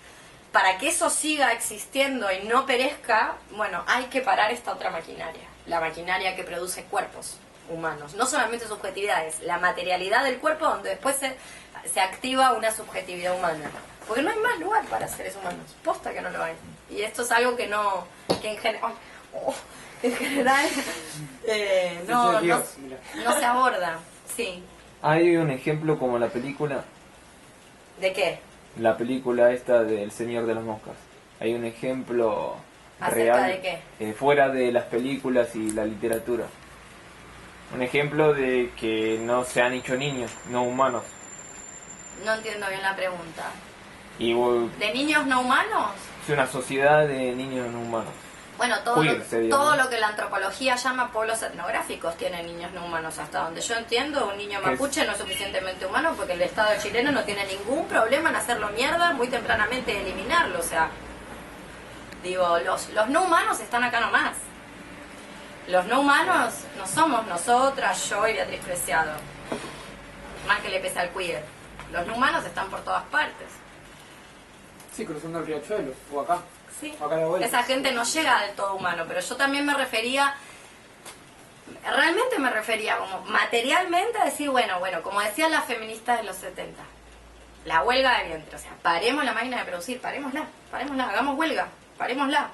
Speaker 1: para que eso siga existiendo y no perezca, bueno, hay que parar esta otra maquinaria. La maquinaria que produce cuerpos humanos. No solamente subjetividades, la materialidad del cuerpo donde después se activa una subjetividad humana. Porque no hay más lugar para seres humanos. Posta que no lo hay. Y esto es algo que no... que en general... en general no se aborda. Sí.
Speaker 9: Hay un ejemplo como la película...
Speaker 1: ¿De qué?
Speaker 9: La película esta del Señor de las Moscas. Hay un ejemplo
Speaker 1: ¿Acerca
Speaker 9: real
Speaker 1: de qué?
Speaker 9: Fuera de las películas y la literatura. Un ejemplo de que no se han hecho niños, no humanos.
Speaker 1: No entiendo bien la pregunta.
Speaker 9: Y
Speaker 1: ¿De niños no humanos?
Speaker 9: es una sociedad de niños no humanos.
Speaker 1: Bueno, todo
Speaker 9: ¿no?
Speaker 1: lo que la antropología llama pueblos etnográficos tiene niños no humanos. Hasta donde yo entiendo, un niño mapuche no es suficientemente humano porque el Estado chileno no tiene ningún problema en hacerlo mierda muy tempranamente y eliminarlo. O sea, digo, los no humanos están acá nomás. Los no humanos no somos nosotras, yo y Beatriz Preciado. Más que le pesa al queer. Los no humanos están por todas partes.
Speaker 4: Sí, cruzando el riachuelo, o acá.
Speaker 1: Sí.
Speaker 4: O acá a la vuelta.
Speaker 1: Esa gente no llega del todo humano, pero yo también me refería, realmente me refería como materialmente a decir, bueno, como decían las feministas de los 70, la huelga de vientre, o sea, paremos la máquina de producir, parémosla, hagamos huelga, parémosla.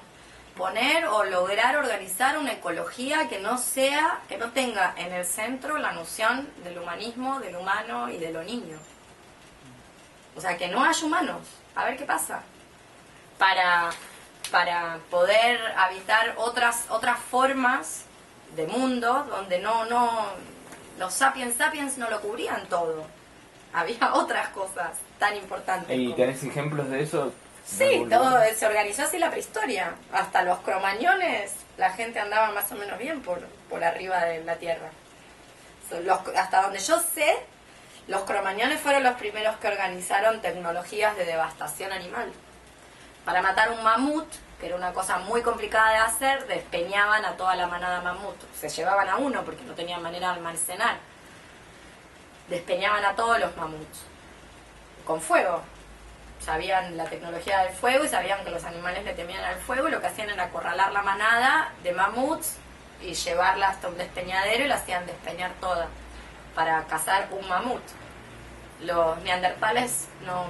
Speaker 1: Poner o lograr organizar una ecología que no tenga en el centro la noción del humanismo, del humano y de lo niño. O sea, que no haya humanos. A ver qué pasa. Para poder habitar otras formas de mundo donde los sapiens no lo cubrían todo. Había otras cosas tan importantes.
Speaker 9: ¿Y
Speaker 1: como...
Speaker 9: tenés ejemplos de eso?
Speaker 1: Sí, todo se organizó así la prehistoria. Hasta los cromañones, la gente andaba más o menos bien por arriba de la tierra. Hasta donde yo sé, los cromañones fueron los primeros que organizaron tecnologías de devastación animal. para matar un mamut, que era una cosa muy complicada de hacer, despeñaban a toda la manada mamut. Se llevaban a uno porque no tenían manera de almacenar. Despeñaban a todos los mamuts con fuego. Sabían la tecnología del fuego y sabían que los animales le temían al fuego, y lo que hacían era acorralar la manada de mamuts y llevarla hasta un despeñadero, y la hacían despeñar toda para cazar un mamut. Los neandertales no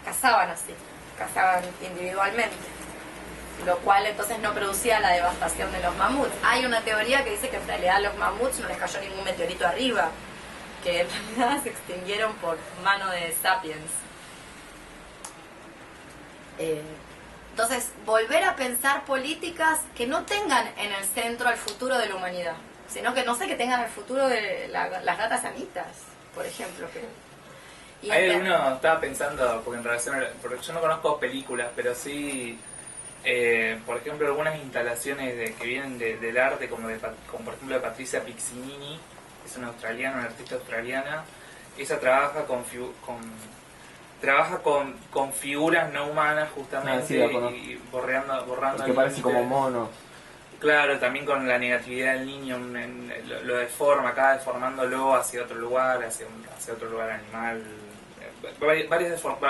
Speaker 1: cazaban así, cazaban individualmente, lo cual entonces no producía la devastación de los mamuts. Hay una teoría que dice que en realidad a los mamuts no les cayó ningún meteorito arriba, que en realidad se extinguieron por mano de sapiens. Entonces, volver a pensar políticas que no tengan en el centro el futuro de la humanidad, sino que, no sé, que tengan el futuro de las gatas anitas, por ejemplo. Y
Speaker 8: hay alguno, estaba pensando, porque en relación porque yo no conozco películas, pero sí, por ejemplo, algunas instalaciones que vienen del arte, como por ejemplo de Patricia Piccinini, que es una artista australiana. Ella trabaja con figuras no humanas, justamente, y borrando
Speaker 9: que parece como mono.
Speaker 8: Claro, también con la negatividad del niño, lo deforma, acá deformándolo hacia otro lugar, hacia otro lugar animal.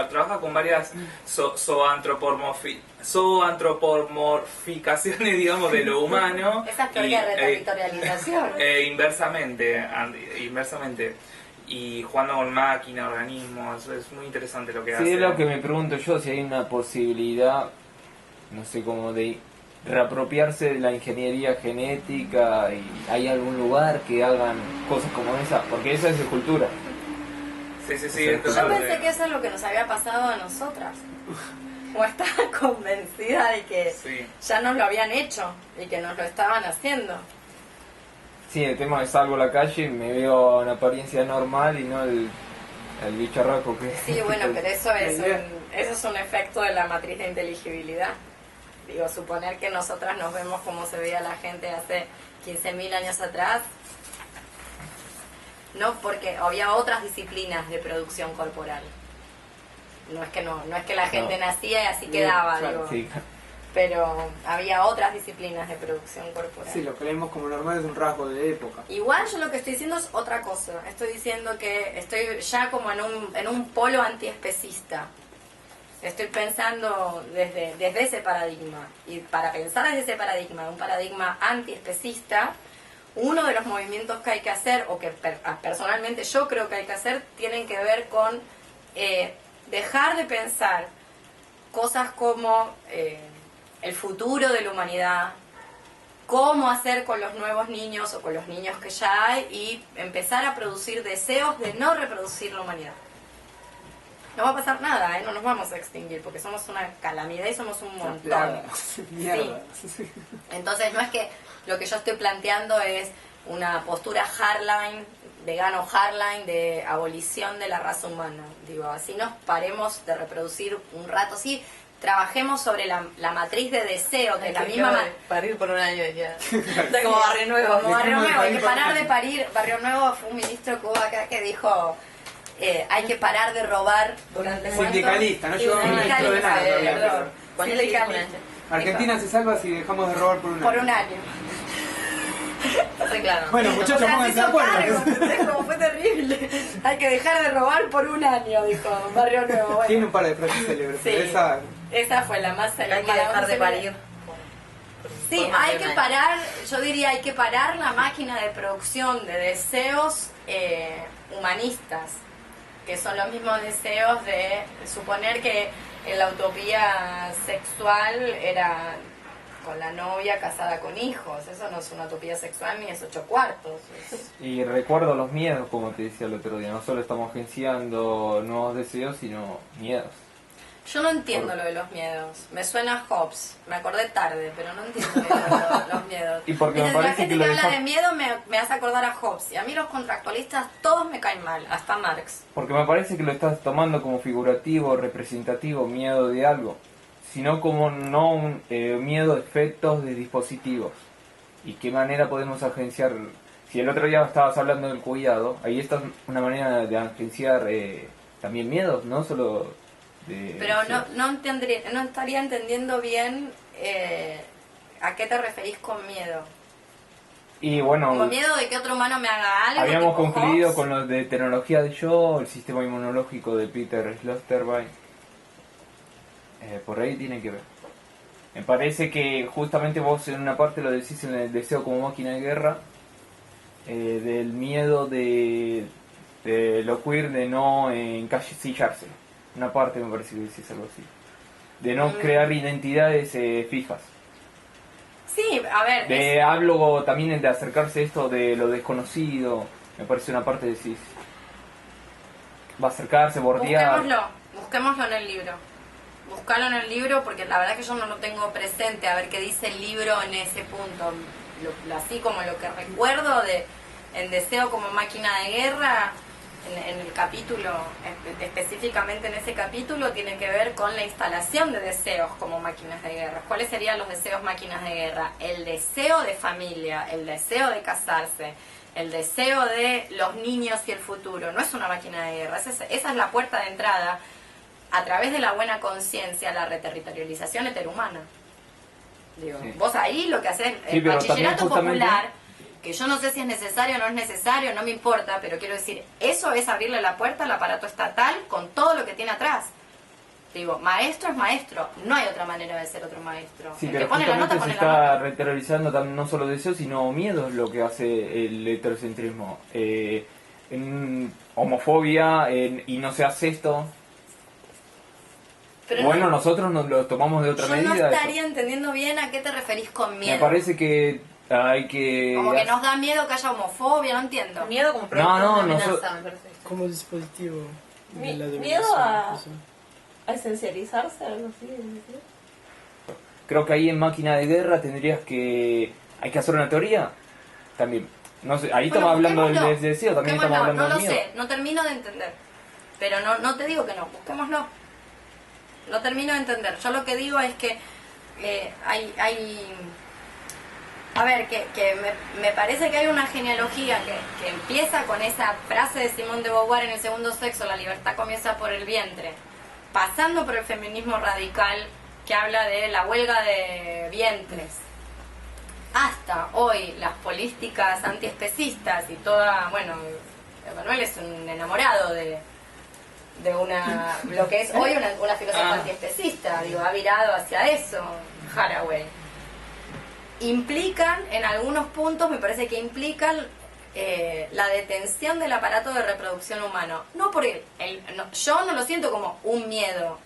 Speaker 8: Trabaja con varias zoantropomorficaciones, digamos, de lo humano.
Speaker 1: Esa teoría de territorialización.
Speaker 8: Inversamente. Y jugando con máquinas, organismos, es muy interesante lo que hace.
Speaker 9: Sí, es lo que me pregunto yo, si hay una posibilidad, no sé, como de reapropiarse de la ingeniería genética, y hay algún lugar que hagan cosas como esa, porque esa es escultura.
Speaker 8: Sí.
Speaker 1: Yo pensé que eso es lo que nos había pasado a nosotras. O estaba convencida de que ya nos lo habían hecho y que nos lo estaban haciendo.
Speaker 9: Sí, el tema es salgo a la calle y me veo en apariencia normal y no el bicharraco que...
Speaker 1: Sí, bueno, pero eso es un efecto de la matriz de inteligibilidad. Digo, suponer que nosotras nos vemos como se veía la gente hace 15.000 años atrás, no, porque había otras disciplinas de producción corporal. No es que la gente nacía y así quedaba,
Speaker 4: claro,
Speaker 1: digo.
Speaker 9: Sí.
Speaker 1: Pero había otras disciplinas de producción corporal.
Speaker 4: Sí, lo que leemos como normal es un rasgo de época.
Speaker 1: Igual yo lo que estoy diciendo es otra cosa. Estoy diciendo que estoy ya como en un polo antiespecista. Estoy pensando desde ese paradigma. Y para pensar desde ese paradigma, un paradigma antiespecista, uno de los movimientos que hay que hacer, o que personalmente yo creo que hay que hacer, tienen que ver con dejar de pensar cosas como el futuro de la humanidad, cómo hacer con los nuevos niños o con los niños que ya hay, y empezar a producir deseos de no reproducir la humanidad. No va a pasar nada, no nos vamos a extinguir porque somos una calamidad y somos un montón.
Speaker 4: Mierda.
Speaker 1: Sí. Entonces no es que lo que yo estoy planteando es una postura hardline, vegano hardline, de abolición de la raza humana. Digo, así nos paremos de reproducir un rato, sí, trabajemos sobre la matriz de deseo, que la misma...
Speaker 2: Parir por un año ya.
Speaker 1: Como Barrio Nuevo. Como Barrio Nuevo, hay que parar de parir. Barrio Nuevo fue un ministro que hubo acá que dijo... hay que parar de robar durante...
Speaker 4: Sindicalista, no llevamos ministro de nada todavía.
Speaker 1: Sindicalista.
Speaker 4: Argentina se salva si dejamos de robar por un año.
Speaker 1: Por un año.
Speaker 2: Sí, claro.
Speaker 4: Bueno, muchachos, pónganse de acuerdo.
Speaker 1: Como fue terrible. Hay que dejar de robar por un año, dijo Barrio Nuevo. Bueno,
Speaker 4: Tiene un par de frases célebres,
Speaker 1: sí,
Speaker 4: pero
Speaker 1: esa fue la más célebre.
Speaker 2: Hay que dejar de parir.
Speaker 1: Sí, hay que parar, yo diría, hay que parar la máquina de producción de deseos humanistas, que son los mismos deseos de suponer que en la utopía sexual era con la novia casada con hijos. Eso no es una utopía sexual ni es 8 cuartos.
Speaker 9: Y recuerdo los miedos, como te decía el otro día. No solo estamos agenciando nuevos deseos, sino miedos.
Speaker 1: Yo no entiendo lo de los miedos. Me suena a Hobbes. Me acordé tarde, pero no entiendo los miedos.
Speaker 9: Y porque
Speaker 1: Miren,
Speaker 9: me
Speaker 1: la
Speaker 9: parece
Speaker 1: gente
Speaker 9: que
Speaker 1: que
Speaker 9: lo
Speaker 1: habla
Speaker 9: deja-
Speaker 1: de miedo me hace acordar a Hobbes. Y a mí los contractualistas todos me caen mal, hasta Marx.
Speaker 9: Porque me parece que lo estás tomando como figurativo, representativo, miedo de algo, sino como no un miedo de efectos de dispositivos. ¿Y qué manera podemos agenciar? Si el otro día estabas hablando del cuidado, ahí está una manera de agenciar también miedos, no solo
Speaker 1: Pero
Speaker 9: sí.
Speaker 1: no estaría entendiendo bien a qué te referís con miedo.
Speaker 9: Y bueno,
Speaker 1: Como miedo de que otro humano me haga algo.
Speaker 9: habíamos
Speaker 1: tipo
Speaker 9: concluido
Speaker 1: Hobbes.
Speaker 9: con lo de tecnología del yo, el sistema inmunológico de Peter Sloterdijk. Por ahí tiene que ver. Me parece que justamente vos en una parte lo decís en el deseo como máquina de guerra, del miedo de lo queer de no encasillarse. Una parte me parece que decís algo así. De no crear identidades fijas.
Speaker 1: Sí, a ver.
Speaker 9: Hablo también de acercarse a esto de lo desconocido. Me parece una parte decís. Va a acercarse, bordear.
Speaker 1: Busquémoslo en el libro. Buscalo en el libro porque la verdad que yo no lo tengo presente. A ver qué dice el libro en ese punto. Así como lo que recuerdo de el deseo como máquina de guerra. En el capítulo, específicamente en ese capítulo, tiene que ver con la instalación de deseos como máquinas de guerra. ¿Cuáles serían los deseos máquinas de guerra? El deseo de familia, el deseo de casarse, el deseo de los niños y el futuro. No es una máquina de guerra, esa es la puerta de entrada a través de la buena conciencia, la reterritorialización heterhumana. Digo,
Speaker 9: Sí.
Speaker 1: Vos ahí lo que haces,
Speaker 9: Sí,
Speaker 1: el
Speaker 9: pero
Speaker 1: bachillerato
Speaker 9: también justamente-
Speaker 1: popular, que yo no sé si es necesario o no es necesario, no me importa, pero quiero decir, eso es abrirle la puerta al aparato estatal con todo lo que tiene atrás. Digo, maestro es maestro, no hay otra manera de ser otro maestro.
Speaker 9: Sí,
Speaker 1: El que
Speaker 9: pero
Speaker 1: pone la nota,
Speaker 9: justamente se
Speaker 1: pone la
Speaker 9: está
Speaker 1: nota.
Speaker 9: reiteralizando no solo deseos, sino miedos lo que hace el heterocentrismo. Homofobia, y no se hace esto.
Speaker 1: Pero
Speaker 9: Bueno,
Speaker 1: no,
Speaker 9: nosotros nos lo tomamos de otra
Speaker 1: yo
Speaker 9: medida.
Speaker 1: no
Speaker 9: eso.
Speaker 1: estaría entendiendo bien a qué te referís con miedo.
Speaker 9: Me parece que hay que...
Speaker 1: Como que nos da miedo que haya homofobia, no entiendo.
Speaker 2: Miedo como producto
Speaker 9: no,
Speaker 2: de una amenaza,
Speaker 9: nosotros-
Speaker 2: me parece.
Speaker 3: Como dispositivo de la
Speaker 5: Miedo
Speaker 3: dominación.
Speaker 5: a-
Speaker 3: eso.
Speaker 5: ¿A esencializarse? Algo así.
Speaker 9: Creo que ahí en máquina de guerra tendrías que... Hay que hacer una teoría también. No sé, ahí
Speaker 1: Bueno,
Speaker 9: estamos hablando
Speaker 1: busquémoslo,
Speaker 9: del deseo, también estamos
Speaker 1: busquémoslo,
Speaker 9: hablando
Speaker 1: no
Speaker 9: del
Speaker 1: lo
Speaker 9: miedo.
Speaker 1: sé, no termino de entender. Pero no te digo que no, busquémoslo. No termino de entender. Yo lo que digo es que hay a ver, que me parece que hay una genealogía que empieza con esa frase de Simone de Beauvoir en El segundo sexo, la libertad comienza por el vientre, pasando por el feminismo radical que habla de la huelga de vientres, hasta hoy las políticas antiespecistas y toda, bueno, Emanuel es un enamorado de lo que es hoy una filosofía antiespecista, digo, ha virado hacia eso, Haraway. Implican, en algunos puntos, me parece que implican la detención del aparato de reproducción humano. No por yo no lo siento como un miedo,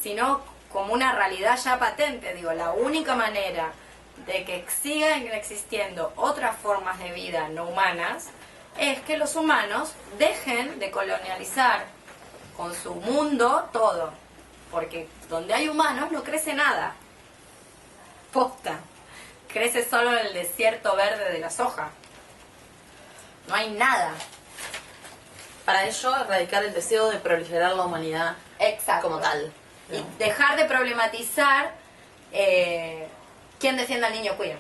Speaker 1: sino como una realidad ya patente. Digo, la única manera de que sigan existiendo otras formas de vida no humanas es que los humanos dejen de colonializar con su mundo todo, porque donde hay humanos no crece nada. Posta. Crece solo el desierto verde de la soja. No hay nada.
Speaker 2: Para ello, erradicar el deseo de proliferar la humanidad
Speaker 1: Exacto.
Speaker 2: como tal.
Speaker 1: Y dejar de problematizar quién defiende al niño queer.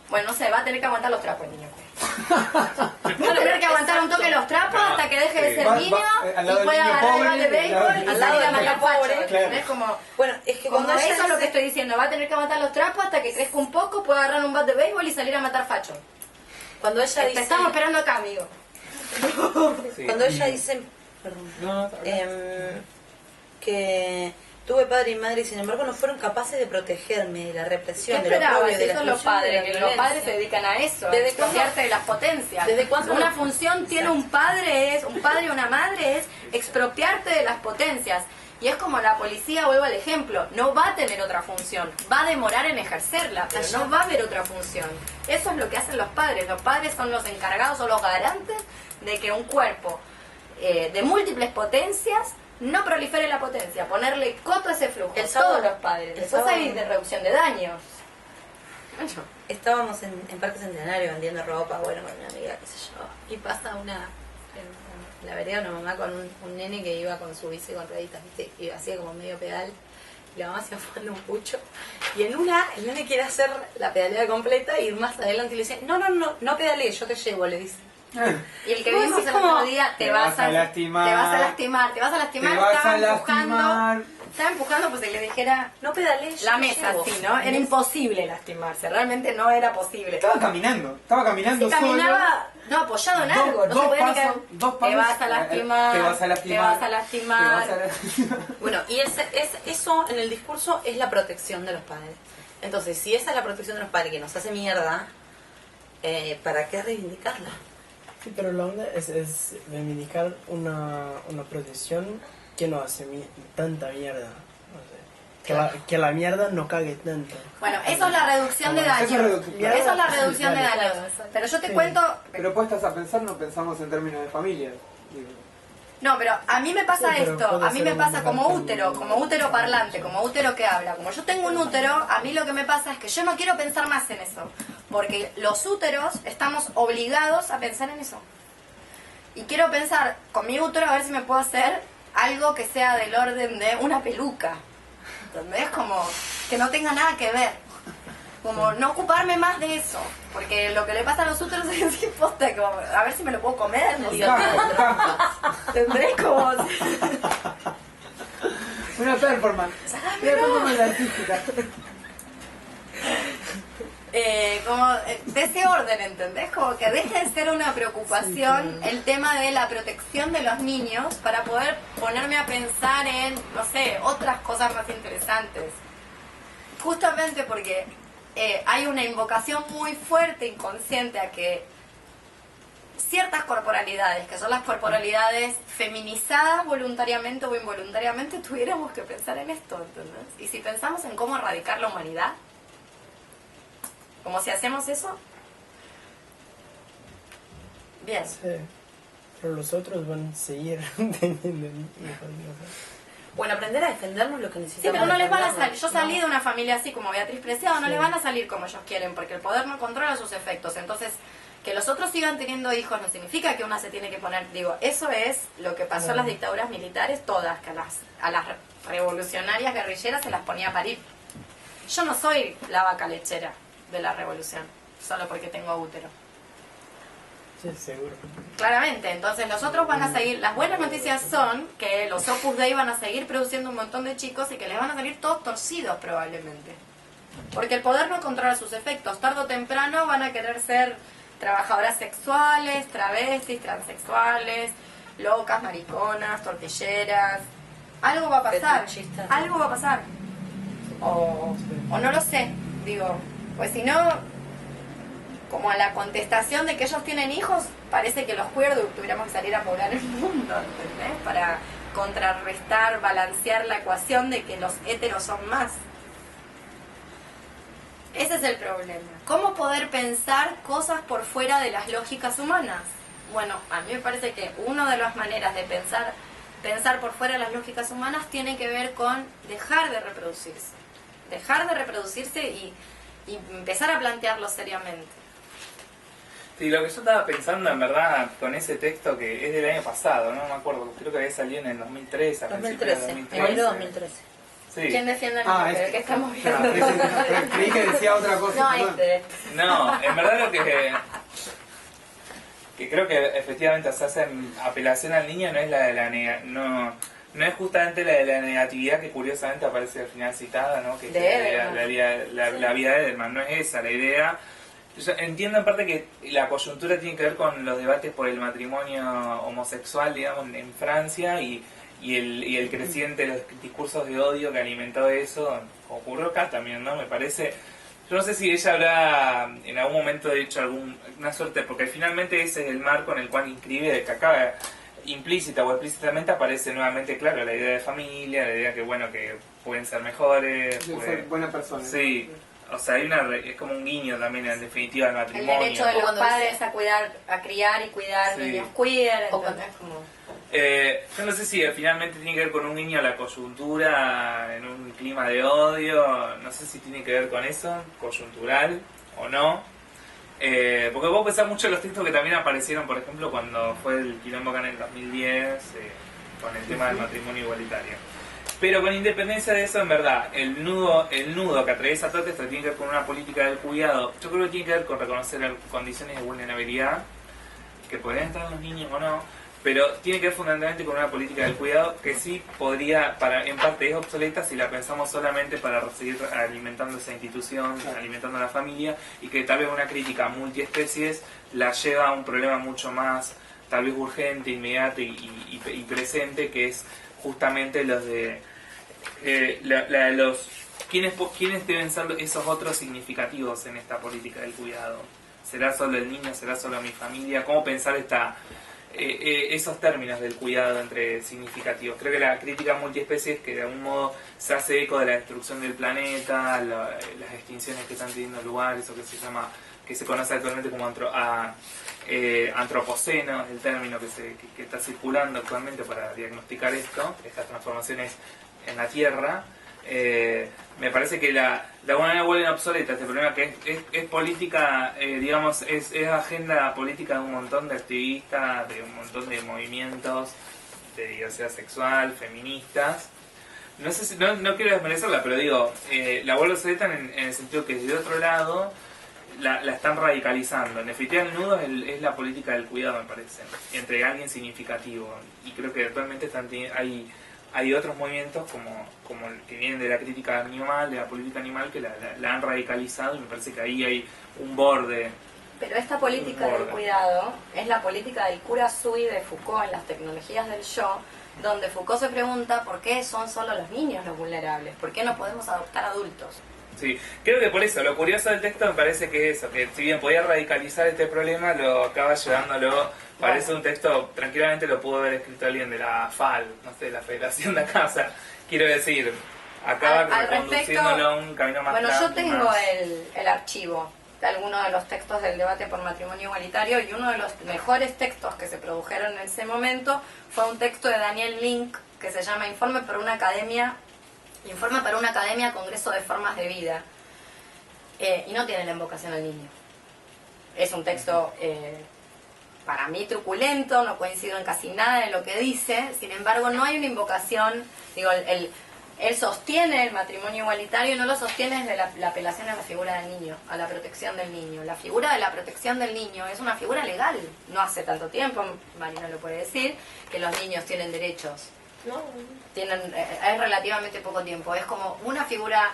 Speaker 1: Bueno, no sé, va a tener que aguantar los trapos el niño queer. Va a tener que aguantar un toque los trapos hasta que deje de ser
Speaker 4: Va-
Speaker 1: niño
Speaker 4: al
Speaker 1: y
Speaker 4: lado del
Speaker 1: pueda
Speaker 4: niño
Speaker 1: agarrar el
Speaker 4: pobre,
Speaker 1: bat de béisbol y
Speaker 2: al lado
Speaker 1: salir a
Speaker 2: del
Speaker 1: matar
Speaker 2: niño pobre,
Speaker 1: fachos.
Speaker 3: claro.
Speaker 1: Es como...
Speaker 2: Bueno, es que
Speaker 1: Como
Speaker 2: cuando ella
Speaker 1: eso es lo que
Speaker 2: dice-
Speaker 1: estoy diciendo, va a tener que aguantar los trapos hasta que crezca un poco, pueda agarrar un bat de béisbol y salir a matar fachos.
Speaker 2: cuando ella
Speaker 1: Te
Speaker 2: dice,
Speaker 1: estamos esperando acá, amigo.
Speaker 9: Sí.
Speaker 2: cuando ella dice, perdón,
Speaker 4: No,
Speaker 2: que tuve padre y madre y sin embargo no fueron capaces de protegerme de la
Speaker 1: ¿Qué
Speaker 2: represión, de lo
Speaker 1: esperabas?
Speaker 2: propio, de la
Speaker 1: Eso son los
Speaker 2: exclusión, de la
Speaker 1: padres, que los padres se
Speaker 2: violencia.
Speaker 1: dedican a eso, a
Speaker 2: ¿Desde
Speaker 1: expropiarte
Speaker 2: cuándo?
Speaker 1: de las potencias.
Speaker 2: ¿Desde cuándo?
Speaker 1: Una función tiene un padre y una madre es expropiarte de las potencias. Y es como la policía, vuelvo al ejemplo, no va a tener otra función, va a demorar en ejercerla, pero no va a haber otra función. Eso es lo que hacen los padres. Los padres son los encargados o los garantes de que un cuerpo de múltiples potencias no prolifere la potencia, ponerle coto a ese flujo.
Speaker 2: El sábado-
Speaker 1: Todos los padres.
Speaker 2: el
Speaker 1: Después
Speaker 2: sábado-
Speaker 1: hay de reducción de daños.
Speaker 2: Estábamos en Parque Centenario vendiendo ropa, bueno, con una amiga, qué sé yo, y pasa en la vereda una mamá con un nene que iba con su bici con rueditas, ¿viste? Y hacía como medio pedal, y la mamá se fumando un pucho, y en una, el nene quiere hacer la pedaleada completa y ir más adelante y le dice, no pedalees, yo te llevo, le dice.
Speaker 1: Y el que
Speaker 2: Vos
Speaker 1: vimos
Speaker 2: decís
Speaker 1: el otro
Speaker 2: como,
Speaker 1: día,
Speaker 4: te vas a lastimar.
Speaker 1: te vas a lastimar, te vas a lastimar,
Speaker 4: Te vas a
Speaker 1: estaba empujando pues que le dijera
Speaker 2: No pedalees.
Speaker 1: la
Speaker 2: yo
Speaker 1: mesa,
Speaker 2: llevo.
Speaker 1: sí, ¿no? Era imposible lastimarse, realmente no era posible.
Speaker 4: Estaba caminando
Speaker 1: Se caminaba, no, apoyado en algo, no se podía ni caer. Te vas a lastimar,
Speaker 4: te vas a lastimar,
Speaker 1: te vas a lastimar.
Speaker 4: te vas a lastimar.
Speaker 2: Bueno, y eso en el discurso es la protección de los padres. Entonces, si esa es la protección de los padres que nos hace mierda, ¿para qué reivindicarla?
Speaker 3: Sí, pero la onda es reivindicar una protección que no hace tanta mierda. O sea, que la mierda no cague tanto.
Speaker 1: Bueno, eso es la reducción de
Speaker 4: Eso es
Speaker 1: daños.
Speaker 4: reducción.
Speaker 1: Eso es la reducción de
Speaker 3: Claro.
Speaker 1: daños. Pero yo te
Speaker 3: Sí.
Speaker 1: cuento,
Speaker 4: Pero puestas a pensar, no pensamos en términos de familia. Digo,
Speaker 1: no, pero a mí me pasa
Speaker 3: Sí, pero
Speaker 1: esto,
Speaker 3: puede
Speaker 1: a mí
Speaker 3: ser
Speaker 1: me
Speaker 3: un
Speaker 1: pasa como
Speaker 3: lugar
Speaker 1: útero parlante, como útero que habla. Como yo tengo un útero, a mí lo que me pasa es que yo no quiero pensar más en eso. Porque los úteros estamos obligados a pensar en eso. Y quiero pensar con mi útero a ver si me puedo hacer algo que sea del orden de una peluca. ¿Entendés? Como que no tenga nada que ver. Como no ocuparme más de eso. Porque lo que le pasa a los úteros es decir, posta, como, a ver si me lo puedo comer. No sé. ¿Entendés? Como...
Speaker 4: una performance. Una performance artística.
Speaker 1: De ese orden, ¿entendés? Como que deje de ser una preocupación el tema de la protección de los niños para poder ponerme a pensar en, no sé, otras cosas más interesantes. Justamente porque hay una invocación muy fuerte, inconsciente, a que ciertas corporalidades, que son las corporalidades feminizadas voluntariamente o involuntariamente, tuviéramos que pensar en esto, ¿entendés? Y si pensamos en cómo erradicar la humanidad, como si hacemos eso, bien.
Speaker 3: Sí. Pero los otros van a seguir teniendo hijos.
Speaker 2: Bueno, aprender a defendernos lo que
Speaker 1: Sí,
Speaker 2: necesitamos.
Speaker 1: pero no les van a
Speaker 2: defendernos.
Speaker 1: salir. Yo salí
Speaker 2: No.
Speaker 1: de una familia así como Beatriz Preciado, no
Speaker 3: Sí.
Speaker 1: les van a salir como ellos quieren, porque el poder no controla sus efectos. Entonces, que los otros sigan teniendo hijos no significa que una se tiene que poner. Digo, eso es lo que pasó en las dictaduras militares, todas, que a las revolucionarias guerrilleras se las ponía a parir. Yo no soy la vaca lechera de la revolución, solo porque tengo útero.
Speaker 3: Sí, seguro.
Speaker 1: Claramente, entonces los otros van a seguir. Las buenas noticias son que los Opus Dei van a seguir produciendo un montón de chicos y que les van a salir todos torcidos probablemente. Porque el poder no controla sus efectos. Tarde o temprano van a querer ser trabajadoras sexuales, travestis, transexuales, locas, mariconas, tortilleras. Algo va a pasar.
Speaker 2: Fetichistas.
Speaker 1: Algo va a pasar. O no lo sé, digo. Pues si no, como a la contestación de que ellos tienen hijos, parece que los queer tuviéramos que salir a poblar el mundo, ¿entendés? Para contrarrestar, balancear la ecuación de que los héteros son más. Ese es el problema. ¿Cómo poder pensar cosas por fuera de las lógicas humanas? Bueno, a mí me parece que una de las maneras de pensar por fuera de las lógicas humanas tiene que ver con dejar de reproducirse. Dejar de reproducirse y empezar a plantearlo seriamente.
Speaker 8: Sí, lo que yo estaba pensando en verdad con ese texto que es del año pasado, no me acuerdo, creo que había salido en el 2013, a principios de
Speaker 2: 2013, enero 2013.
Speaker 8: Sí.
Speaker 1: ¿Quién defiende el
Speaker 4: Ah,
Speaker 1: mundo? ¿Qué estamos
Speaker 4: claro,
Speaker 1: viendo?
Speaker 4: creí que decía otra cosa.
Speaker 1: No,
Speaker 4: perdón.
Speaker 8: No, en verdad lo que creo que efectivamente se hace apelación al niño no es la de no es justamente la de la negatividad que curiosamente aparece al final citada, ¿no? Que es
Speaker 1: De
Speaker 8: la vida de Edelman, no es esa la idea. Yo entiendo en parte que la coyuntura tiene que ver con los debates por el matrimonio homosexual, digamos, en Francia y el creciente, los discursos de odio que alimentó eso, ocurrió acá también, ¿no? Me parece. Yo no sé si ella habrá en algún momento hecho alguna suerte, porque finalmente ese es el marco en el cual inscribe, que acá implícita o explícitamente aparece nuevamente, claro, la idea de familia, la idea que, bueno, que pueden ser mejores.
Speaker 4: De ser buena persona.
Speaker 8: Sí, o sea, es como un guiño también, en definitiva, al
Speaker 1: El
Speaker 8: matrimonio.
Speaker 1: derecho de los
Speaker 2: Cuando
Speaker 1: padres a cuidar, a criar y cuidar
Speaker 8: Sí.
Speaker 1: niños queer,
Speaker 2: O cuando-
Speaker 1: entonces como...
Speaker 8: Yo no sé si finalmente tiene que ver con un guiño a la coyuntura, en un clima de odio, no sé si tiene que ver con eso, coyuntural o no. Porque vos pensás mucho en los textos que también aparecieron, por ejemplo, cuando fue el quilombo acá en el 2010, con el tema del matrimonio igualitario. Pero con independencia de eso, en verdad, el nudo que atraviesa todo esto tiene que ver con una política del cuidado. Yo creo que tiene que ver con reconocer condiciones de vulnerabilidad que podrían estar los niños o no, pero tiene que ver fundamentalmente con una política del cuidado que sí podría, en parte es obsoleta si la pensamos solamente para seguir alimentando esa institución, alimentando a la familia, y que tal vez una crítica multiespecies la lleva a un problema mucho más, tal vez urgente, inmediato y presente, que es justamente los de los ¿quiénes deben ser esos otros significativos en esta política del cuidado? ¿Será solo el niño? ¿Será solo mi familia? ¿Cómo pensar esos términos del cuidado entre significativos? Creo que la crítica multiespecies, que de algún modo se hace eco de la destrucción del planeta, las extinciones que están teniendo lugar, eso que se conoce actualmente como antropoceno, es el término que está circulando actualmente para diagnosticar estas transformaciones en la Tierra. Me parece que de alguna manera vuelven obsoleta este problema, que es política, digamos, es agenda política de un montón de activistas, de un montón de movimientos de diversidad sexual, feministas. No sé si, no quiero desmerecerla, pero digo, la vuelve obsoleta en el sentido que de otro lado la están radicalizando. En definitiva, el nudo es la política del cuidado, me parece, entre alguien significativo. Y creo que actualmente hay otros movimientos como el que vienen de la crítica animal, de la política animal, que la han radicalizado, y me parece que ahí hay un borde.
Speaker 1: Pero esta política del cuidado es la política del cura Sui de Foucault en las tecnologías del yo, donde Foucault se pregunta por qué son solo los niños los vulnerables, por qué no podemos adoptar adultos.
Speaker 8: Sí, creo que por eso, lo curioso del texto me parece que es eso, que si bien podía radicalizar este problema, lo acaba llevándolo, parece un texto, tranquilamente lo pudo haber escrito alguien de la FAL, no sé, la Federación de Casa, quiero decir, acaba reconduciéndolo a un camino más
Speaker 1: bueno,
Speaker 8: práctico.
Speaker 1: yo tengo el archivo de algunos de los textos del debate por matrimonio igualitario, y uno de los mejores textos que se produjeron en ese momento fue un texto de Daniel Link que se llama Informe para una Academia, Congreso de Formas de Vida, y no tiene la invocación al niño. Es un texto para mí truculento, no coincido en casi nada de lo que dice, sin embargo no hay una invocación, digo, él sostiene el matrimonio igualitario y no lo sostiene desde la apelación a la figura del niño, a la protección del niño. La figura de la protección del niño es una figura legal, no hace tanto tiempo, Marina lo puede decir, que los niños tienen derechos.
Speaker 5: No.
Speaker 1: Es relativamente poco tiempo, es como una figura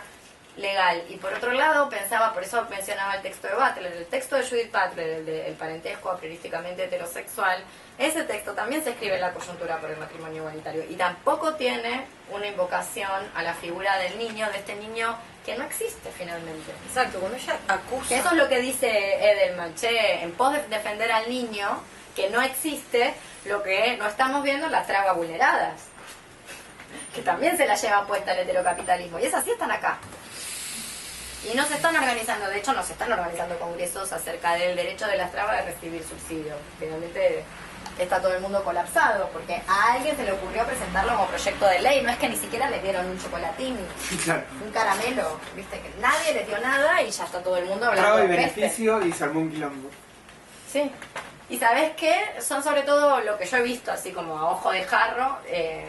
Speaker 1: legal. Y por otro lado pensaba, por eso mencionaba el texto de Butler, el texto de Judith Butler, el parentesco apriorísticamente heterosexual, ese texto también se escribe en la coyuntura por el matrimonio igualitario y tampoco tiene una invocación a la figura del niño, de este niño que no existe finalmente.
Speaker 2: Exacto, cuando ella acusa...
Speaker 1: Que eso es lo que dice Edelman, en pos de defender al niño que no existe, lo que no estamos viendo las trabas vulneradas, que también se la lleva puesta el heterocapitalismo, y esas sí están acá. Y no se están organizando, de hecho no se están organizando congresos acerca del derecho de las trabas de recibir subsidio. Finalmente está todo el mundo colapsado, porque a alguien se le ocurrió presentarlo como proyecto de ley, no es que ni siquiera le dieron un chocolatín, un caramelo, viste, que nadie le dio nada y ya está todo el mundo hablando
Speaker 4: Traba y
Speaker 1: de peste.
Speaker 4: beneficio y se armó un quilombo.
Speaker 1: Sí. Y ¿sabés qué? Son sobre todo lo que yo he visto, así como a ojo de jarro,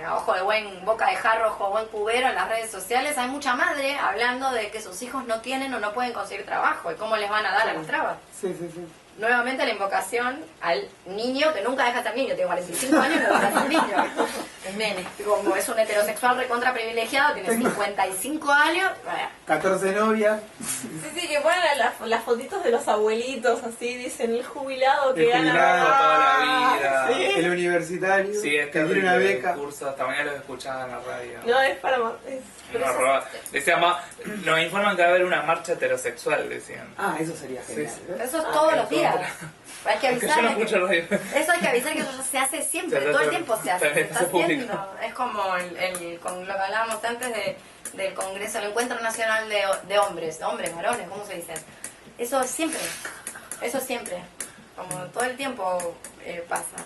Speaker 1: a ojo de boca de jarro, ojo de buen cubero en las redes sociales. Hay mucha madre hablando de que sus hijos no tienen o no pueden conseguir trabajo y cómo les van a dar a las trabas.
Speaker 4: Sí, sí, sí.
Speaker 1: Nuevamente la invocación al niño, que nunca deja de ser niño, tiene 45 años y no deja de ser niño. El nene, como es un heterosexual recontra privilegiado, tiene 55 años, bueno.
Speaker 4: 14 novias.
Speaker 5: Sí, que ponen las fotitos de los abuelitos, así dicen, el jubilado que
Speaker 4: El
Speaker 5: gana
Speaker 4: jubilado
Speaker 8: toda la vida.
Speaker 5: Sí.
Speaker 4: El universitario.
Speaker 8: Sí, es
Speaker 4: que tiene una
Speaker 8: terrible
Speaker 4: beca.
Speaker 8: el curso, hasta mañana los escuchaba en la radio.
Speaker 5: No, es para más.
Speaker 8: Una roba. Decían, nos informan que va a haber una marcha heterosexual, decían.
Speaker 4: Ah, eso sería genial.
Speaker 8: Sí,
Speaker 4: ¿eh?
Speaker 1: Eso es todos los días. Hay que
Speaker 8: Porque yo no
Speaker 1: avisar.
Speaker 8: escucho radio.
Speaker 1: Eso hay que avisar, que eso se hace siempre,
Speaker 8: Se hace
Speaker 1: todo el
Speaker 8: todo-
Speaker 1: tiempo se hace. Se
Speaker 8: también
Speaker 1: está
Speaker 8: se publica.
Speaker 1: haciendo. Es como con lo que hablábamos antes del Congreso, el Encuentro Nacional de Hombres, varones, ¿cómo se dice? Eso siempre. Como todo el tiempo pasa.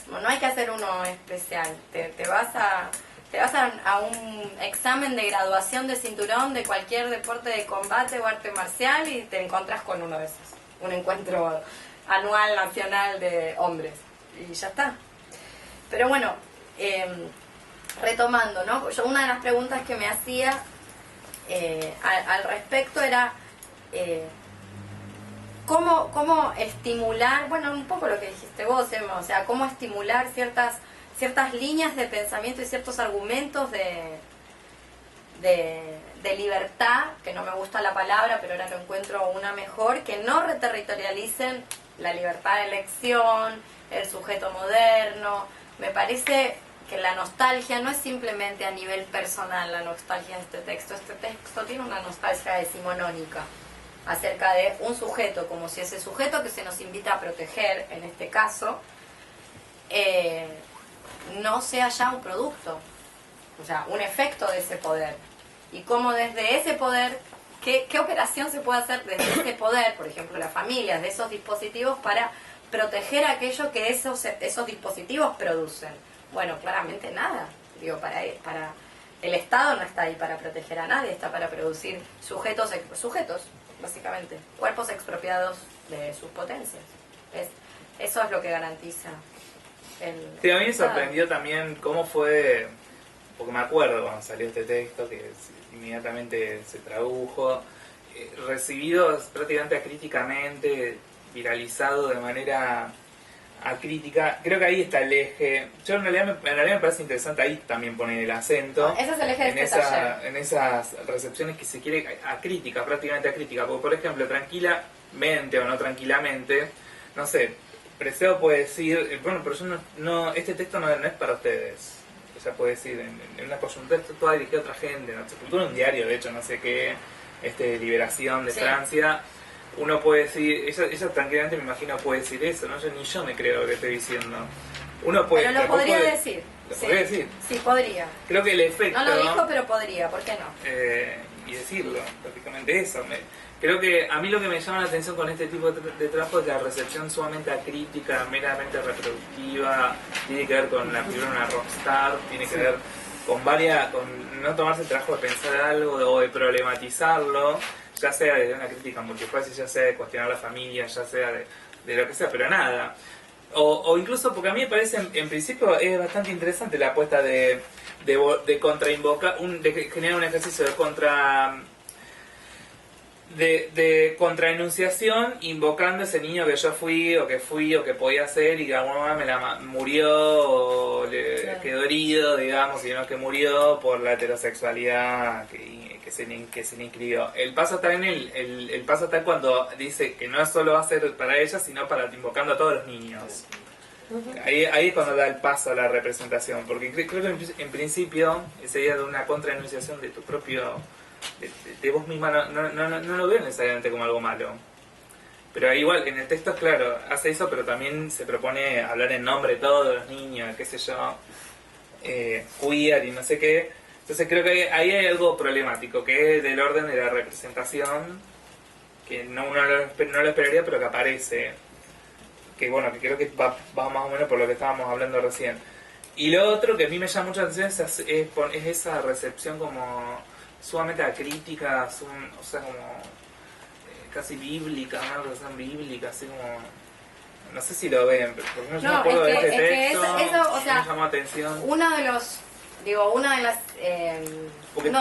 Speaker 1: Como no hay que hacer uno especial. Te vas a un examen de graduación de cinturón de cualquier deporte de combate o arte marcial y te encontrás con uno de esos. Un encuentro anual nacional de hombres. Y ya está. Pero bueno, retomando, ¿no? Yo una de las preguntas que me hacía al respecto era cómo estimular, bueno, un poco lo que dijiste vos, Emma, o sea, cómo estimular ciertas líneas de pensamiento y ciertos argumentos de libertad, que no me gusta la palabra, pero ahora lo encuentro una mejor, que no reterritorialicen la libertad de elección, el sujeto moderno. Me parece que la nostalgia no es simplemente a nivel personal la nostalgia de este texto. Este texto tiene una nostalgia decimonónica acerca de un sujeto, como si ese sujeto que se nos invita a proteger, en este caso, no sea ya un producto, o sea, un efecto de ese poder. Y cómo desde ese poder, qué operación se puede hacer desde ese poder, por ejemplo, las familias, de esos dispositivos para proteger aquello que esos dispositivos producen. Bueno, claramente nada. Digo, para el Estado no está ahí para proteger a nadie, está para producir sujetos, básicamente, cuerpos expropiados de sus potencias. Eso es lo que garantiza el
Speaker 8: Sí, a mí me
Speaker 1: Estado.
Speaker 8: sorprendió también cómo fue, porque me acuerdo cuando salió este texto, que inmediatamente se tradujo, recibido prácticamente acríticamente, viralizado de manera acrítica. Creo que ahí está el eje. Yo en realidad me parece interesante ahí también poner el acento
Speaker 1: Ese es el eje de este taller.
Speaker 8: en esas recepciones que se quiere acrítica, prácticamente acrítica. Porque, por ejemplo, tranquilamente o no tranquilamente, no sé, Preciado puede decir, bueno, pero yo no este texto no es para ustedes. O sea, puede decir, en una coyuntura, esto todo dirigido a otra gente, ¿no? Cultura, un diario, de hecho, no sé qué, Liberación de
Speaker 1: Sí.
Speaker 8: Francia. Uno puede decir, ella tranquilamente me imagino puede decir eso, ¿no? Ni yo me creo lo que estoy diciendo. Uno puede...
Speaker 1: Pero lo
Speaker 8: tampoco
Speaker 1: podría
Speaker 8: puede-
Speaker 1: decir.
Speaker 8: Lo
Speaker 1: Sí.
Speaker 8: podría decir.
Speaker 1: Sí, podría.
Speaker 8: Creo que el efecto...
Speaker 1: No lo dijo, pero podría. ¿Por qué no?
Speaker 8: Y decirlo, prácticamente eso. Creo que a mí lo que me llama la atención con este tipo de trabajo es la recepción sumamente acrítica, meramente reproductiva, tiene que ver con la figura de una rockstar, tiene que ver con con no tomarse el trabajo de pensar algo o de problematizarlo, ya sea desde una crítica multifacetada, ya sea de cuestionar la familia, ya sea de lo que sea, pero nada. O incluso, porque a mí me parece, en principio, es bastante interesante la apuesta de contrainvocar, de generar un ejercicio de contraenunciación, invocando ese niño que yo fui o que podía ser y que de alguna manera murió o quedó herido, digamos, sino que murió por la heterosexualidad que se le inscribió. El paso está el paso está cuando dice que no solo va a ser para ella, sino para invocando a todos los niños. Ahí es cuando da el paso a la representación, porque creo que en principio esa idea de una contraenunciación de tu propio... De vos misma no lo veo necesariamente como algo malo, pero igual en el texto, claro, hace eso, pero también se propone hablar en nombre de todos los niños, qué sé yo, queer y no sé qué. Entonces creo que ahí hay algo problemático, que es del orden de la representación, que uno no lo esperaría, pero que aparece, que bueno, que creo que va más o menos por lo que estábamos hablando recién. Y lo otro que a mí me llama mucho la atención es esa recepción como sumamente acrítica, o sea, como casi bíblica, una recepción bíblica, así como... No sé si lo ven, pero por ejemplo, yo me acuerdo de este texto,
Speaker 1: eso, o sea,
Speaker 8: me llamó la atención.
Speaker 1: Uno de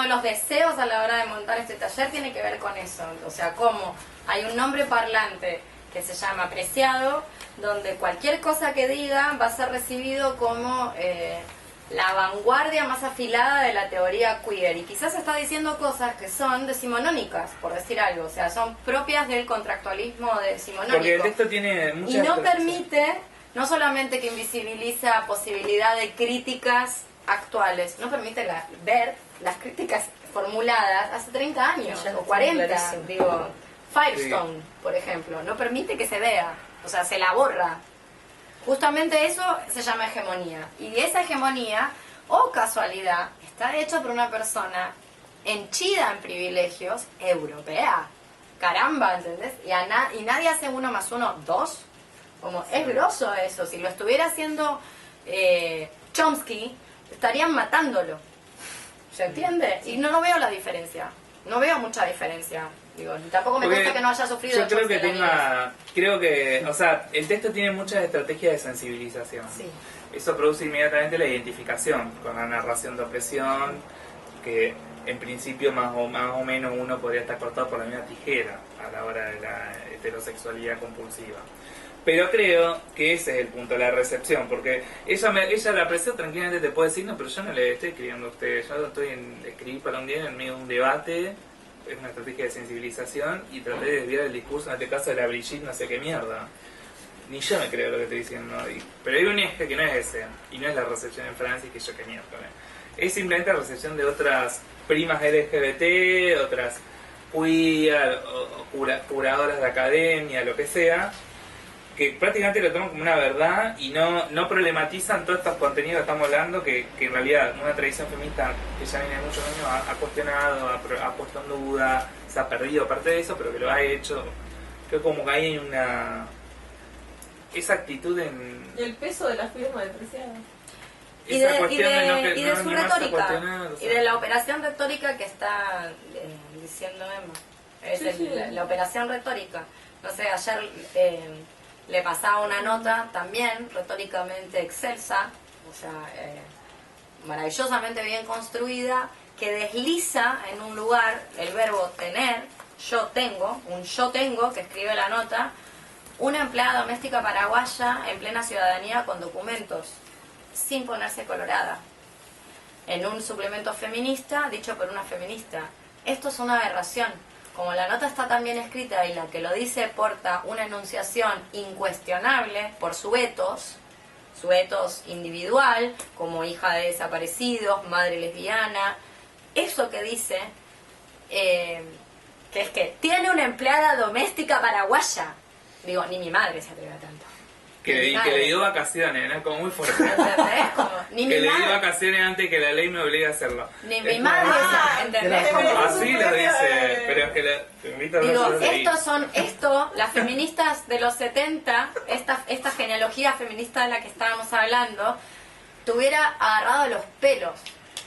Speaker 1: los deseos a la hora de montar este taller tiene que ver con eso. O sea, como hay un nombre parlante que se llama Preciado, donde cualquier cosa que diga va a ser recibido como la vanguardia más afilada de la teoría queer. Y quizás está diciendo cosas que son decimonónicas, por decir algo. O sea, son propias del contractualismo decimonónico.
Speaker 8: Porque el texto tiene muchas...
Speaker 1: Y no permite, no solamente que invisibiliza posibilidad de críticas actuales, no permite ver las críticas formuladas hace 30 años
Speaker 2: Ya
Speaker 1: o 40.
Speaker 2: clarísimo.
Speaker 1: Digo, Firestone, por ejemplo, no permite que se vea, o sea, se la borra. Justamente eso se llama hegemonía. Y esa hegemonía, o casualidad, está hecha por una persona henchida en privilegios europea. Caramba, ¿entendés? Y nadie hace 1 más 1, 2. Como, es grosso eso. Si lo estuviera haciendo Chomsky, estarían matándolo. ¿Se entiende? Y no veo la diferencia. No veo mucha diferencia. Digo, tampoco me
Speaker 8: Porque
Speaker 1: gusta que no haya sufrido
Speaker 8: yo creo
Speaker 1: Chomsky
Speaker 8: que
Speaker 1: en la niñez.
Speaker 8: o sea, el texto tiene muchas estrategias de sensibilización.
Speaker 1: Sí.
Speaker 8: Eso produce inmediatamente la identificación con la narración de opresión que en principio más o menos uno podría estar cortado por la misma tijera a la hora de la heterosexualidad compulsiva. Pero creo que ese es el punto, la recepción, porque ella la apreció tranquilamente, te puede decir, no, pero yo no le estoy escribiendo a usted, yo escribí para un día en medio de un debate, es una estrategia de sensibilización, y traté de desviar el discurso, en este caso de la Brigitte, no sé qué mierda. Ni yo me creo lo que estoy diciendo, pero hay un eje que no es ese, y no es la recepción en Francia, que yo qué miércoles. Es simplemente la recepción de otras primas LGBT, otras queer, o curadoras de academia, lo que sea, que prácticamente lo toman como una verdad y no problematizan todos estos contenidos que estamos hablando, que en realidad una tradición feminista que ya viene de muchos años ha cuestionado, ha puesto en duda, se ha perdido parte de eso, pero que lo ha hecho. Creo como que hay esa actitud en...
Speaker 5: Y el peso de la firma despreciada.
Speaker 1: Y de su retórica, y de la operación retórica que está diciendo Emma. Es la operación retórica. No sé, ayer le pasaba una nota también retóricamente excelsa, o sea, maravillosamente bien construida, que desliza en un lugar el verbo tener, un yo tengo, que escribe la nota, una empleada doméstica paraguaya en plena ciudadanía con documentos, sin ponerse colorada, en un suplemento feminista dicho por una feminista. Esto es una aberración. Como la nota está tan bien escrita y la que lo dice porta una enunciación incuestionable por su etos individual, como hija de desaparecidos, madre lesbiana, eso que dice, que es que tiene una empleada doméstica paraguaya. Digo, ni mi madre se atreve a tanto.
Speaker 8: Que le dio vacaciones, ¿no? Como muy fuerte.
Speaker 1: ¿Entendés? Como, ni
Speaker 8: que
Speaker 1: mi
Speaker 8: le
Speaker 1: madre,
Speaker 8: di vacaciones antes que la ley me obligue a hacerlo.
Speaker 1: Ni mi madre, ¿entendés? Como,
Speaker 8: así lo dice, pero es que te invito a
Speaker 1: digo, las feministas de los 70, esta genealogía feminista de la que estábamos hablando, tuviera agarrado los pelos,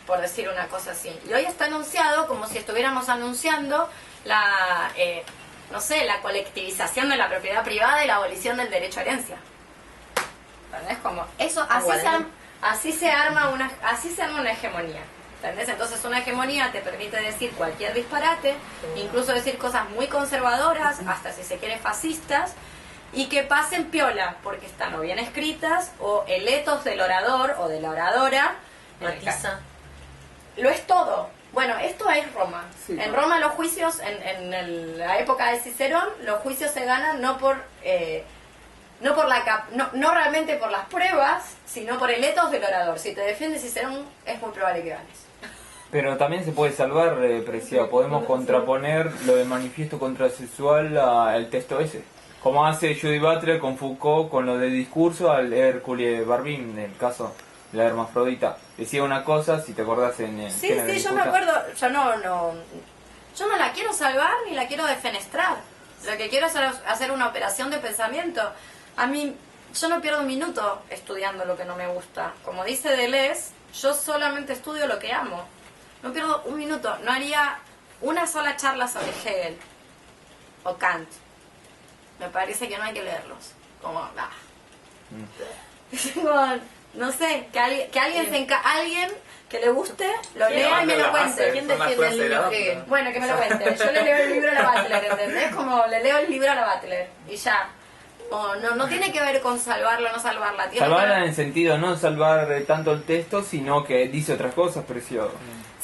Speaker 1: por decir una cosa así. Y hoy está anunciado como si estuviéramos anunciando la colectivización de la propiedad privada y la abolición del derecho a herencia. ¿Entendés? Como eso, así se arma una hegemonía. ¿Entendés? Entonces una hegemonía te permite decir cualquier disparate, incluso decir cosas muy conservadoras, hasta si se quiere fascistas, y que pasen piola, porque están o bien escritas, o el etos del orador o de la oradora
Speaker 2: matiza.
Speaker 1: Lo es todo. Bueno, esto es Roma.
Speaker 4: Sí,
Speaker 1: en Roma los juicios, la época de Cicerón, los juicios se ganan no realmente por las pruebas, sino por el etos del orador. Si te defiende Cicerón, es muy probable que ganes.
Speaker 9: Pero también se puede salvar, Preciado. Podemos contraponer lo de manifiesto contrasexual al texto ese. Como hace Judy Butler con Foucault con lo del discurso al Hércules Barbín, en el caso de la hermafrodita. Decía una cosa, si te acordás en...
Speaker 1: Sí, yo me acuerdo. Yo no la quiero salvar ni la quiero defenestrar. Lo que quiero es hacer una operación de pensamiento. A mí, yo no pierdo un minuto estudiando lo que no me gusta. Como dice Deleuze, yo solamente estudio lo que amo. No pierdo un minuto. No haría una sola charla sobre Hegel o Kant. Me parece que no hay que leerlos. Como, no sé, que alguien que le guste, lo lea y me lo cuente.
Speaker 2: ¿Quién defiende el libro Hegel?
Speaker 1: Bueno, que me lo cuente. Yo le leo el libro a la Butler, ¿entendés? Como le leo el libro a la Butler y ya. No tiene que ver con salvarla o no salvarla.
Speaker 9: Salvarla en el sentido no salvar tanto el texto, sino que dice otras cosas, Preciado.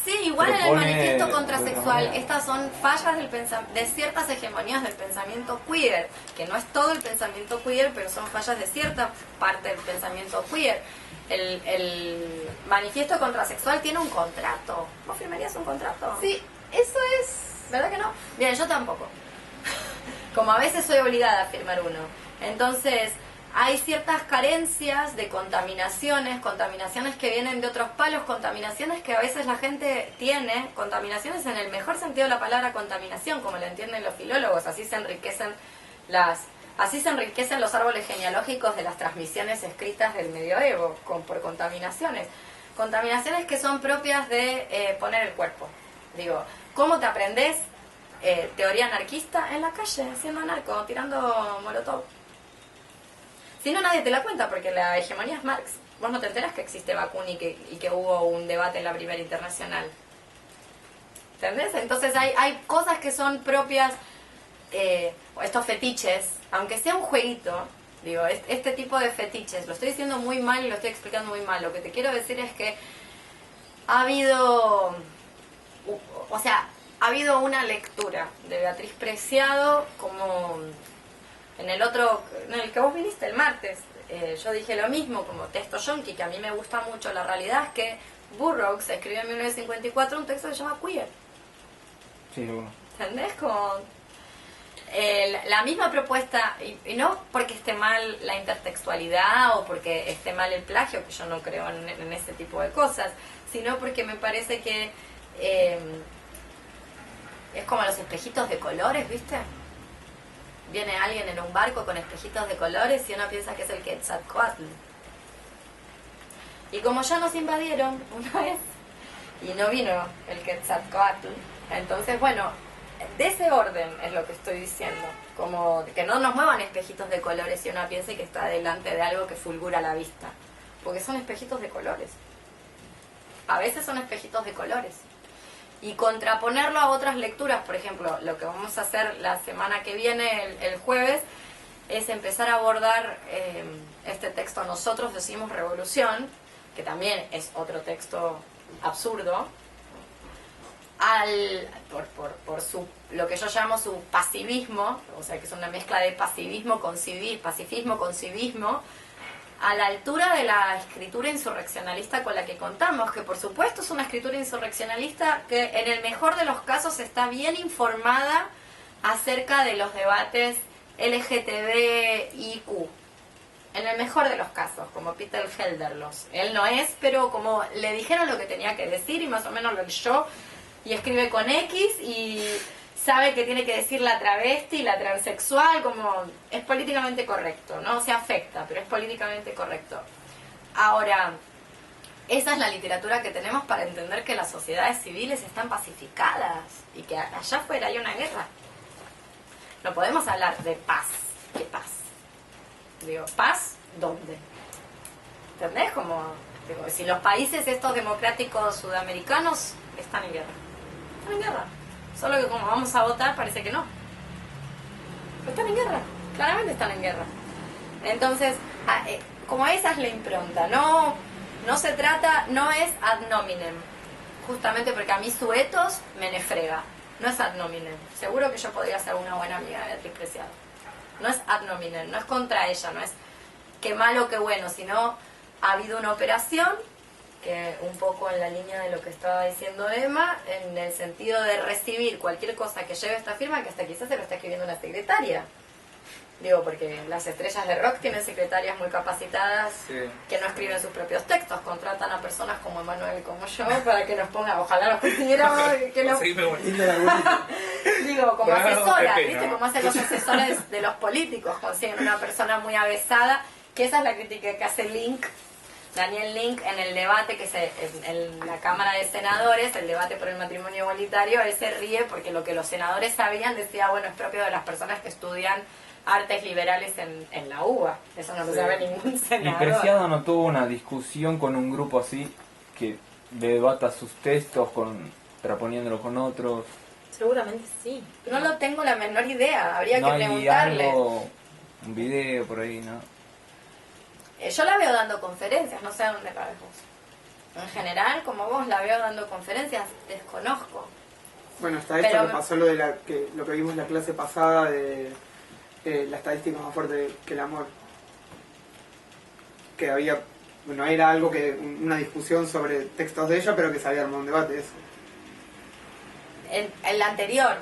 Speaker 1: Sí, igual en el manifiesto contrasexual, estas son fallas de ciertas hegemonías del pensamiento queer, que no es todo el pensamiento queer, pero son fallas de cierta parte del pensamiento queer. El manifiesto contrasexual tiene un contrato. ¿Vos firmarías un contrato?
Speaker 5: Sí, eso es...
Speaker 1: ¿Verdad que no? Bien, yo tampoco. Como a veces soy obligada a firmar uno. Entonces, hay ciertas carencias de contaminaciones que vienen de otros palos, contaminaciones que a veces la gente tiene, contaminaciones en el mejor sentido de la palabra contaminación, como la entienden los filólogos, así se enriquecen los árboles genealógicos de las transmisiones escritas del medioevo, por contaminaciones. Contaminaciones que son propias de poner el cuerpo. Digo, ¿cómo te aprendés teoría anarquista? En la calle, siendo anarco, tirando molotov. Si no, nadie te la cuenta, porque la hegemonía es Marx. Vos no te enteras que existe Bakunin y que hubo un debate en la Primera Internacional. ¿Entendés? Entonces hay cosas que son propias, o estos fetiches, aunque sea un jueguito, digo, este tipo de fetiches, lo estoy diciendo muy mal y lo estoy explicando muy mal. Lo que te quiero decir es que ha habido, o sea, ha habido una lectura de Beatriz Preciado como en el que vos viniste el martes. Yo dije lo mismo como texto yonki, que a mí me gusta mucho. La realidad es que Burroughs escribió en 1954 un texto que se llama Queer.
Speaker 9: Sí, bueno.
Speaker 1: ¿Entendés? Como la misma propuesta, y no porque esté mal la intertextualidad o porque esté mal el plagio, que yo no creo en ese tipo de cosas, sino porque me parece que es como los espejitos de colores, ¿viste? Viene alguien en un barco con espejitos de colores y uno piensa que es el Quetzalcóatl. Y como ya nos invadieron una vez y no vino el Quetzalcóatl, entonces, bueno, de ese orden es lo que estoy diciendo. Como que no nos muevan espejitos de colores y uno piense que está delante de algo que fulgura la vista. Porque son espejitos de colores. A veces son espejitos de colores. Y contraponerlo a otras lecturas, por ejemplo, lo que vamos a hacer la semana que viene, el jueves, es empezar a abordar este texto Nosotros decimos revolución, que también es otro texto absurdo, por lo que yo llamo su pasivismo, o sea que es una mezcla de pacifismo con civismo, a la altura de la escritura insurreccionalista con la que contamos, que por supuesto es una escritura insurreccionalista que en el mejor de los casos está bien informada acerca de los debates LGTBIQ. En el mejor de los casos, como Peter Felderlos. Él no es, pero como le dijeron lo que tenía que decir y más o menos lo leyó y escribe con X y sabe que tiene que decir la travesti, la transexual, como es políticamente correcto, no se afecta, pero es políticamente correcto. Ahora, esa es la literatura que tenemos para entender que las sociedades civiles están pacificadas y que allá afuera hay una guerra. No podemos hablar de paz. ¿Qué paz? Digo, ¿paz? ¿Dónde? ¿Entendés? Como, digo, si los países estos democráticos sudamericanos están en guerra. Están en guerra. Solo que como vamos a votar parece que no. Pero están en guerra. Claramente están en guerra. Entonces, como esa es la impronta. No se trata, no es ad nominem. Justamente porque a mí su ethos me nefrega. No es ad nominem. Seguro que yo podría ser una buena amiga de Beatriz Preciado. No es ad nominem, no es contra ella, no es qué malo, qué bueno, sino ha habido una operación, que un poco en la línea de lo que estaba diciendo Emma, en el sentido de recibir cualquier cosa que lleve esta firma, que hasta quizás se lo está escribiendo una secretaria. Digo, porque las estrellas de rock tienen secretarias muy capacitadas, sí, que no escriben sus propios textos, contratan a personas como Emanuel y como yo para que nos pongan, ojalá los consiguiéramos, que no... Digo, como asesoras, ¿viste? Como hacen los asesores de los políticos, consiguen una persona muy avesada, que esa es la crítica que hace Daniel Link, en el debate que en la Cámara de Senadores, el debate por el matrimonio igualitario. Él se ríe porque lo que los senadores sabían, decía, bueno, es propio de las personas que estudian artes liberales en la UBA. Eso no lo sabe ningún senador.
Speaker 9: ¿Y Preciado no tuvo una discusión con un grupo así que debata sus textos contraponiéndolo con otros?
Speaker 2: Seguramente sí.
Speaker 1: No lo tengo la menor idea, habría
Speaker 9: ¿No
Speaker 1: que preguntarle.
Speaker 9: Algo, un video por ahí, no?
Speaker 1: Yo la veo dando conferencias, no sé a dónde la ves vos. En general, como vos, la veo dando conferencias, desconozco.
Speaker 4: Bueno, está esto que pasó lo que vimos en la clase pasada de la estadística más fuerte que el amor. Que había, bueno, era algo que, una discusión sobre textos de ella, pero que salía armado un debate de eso.
Speaker 1: En la anterior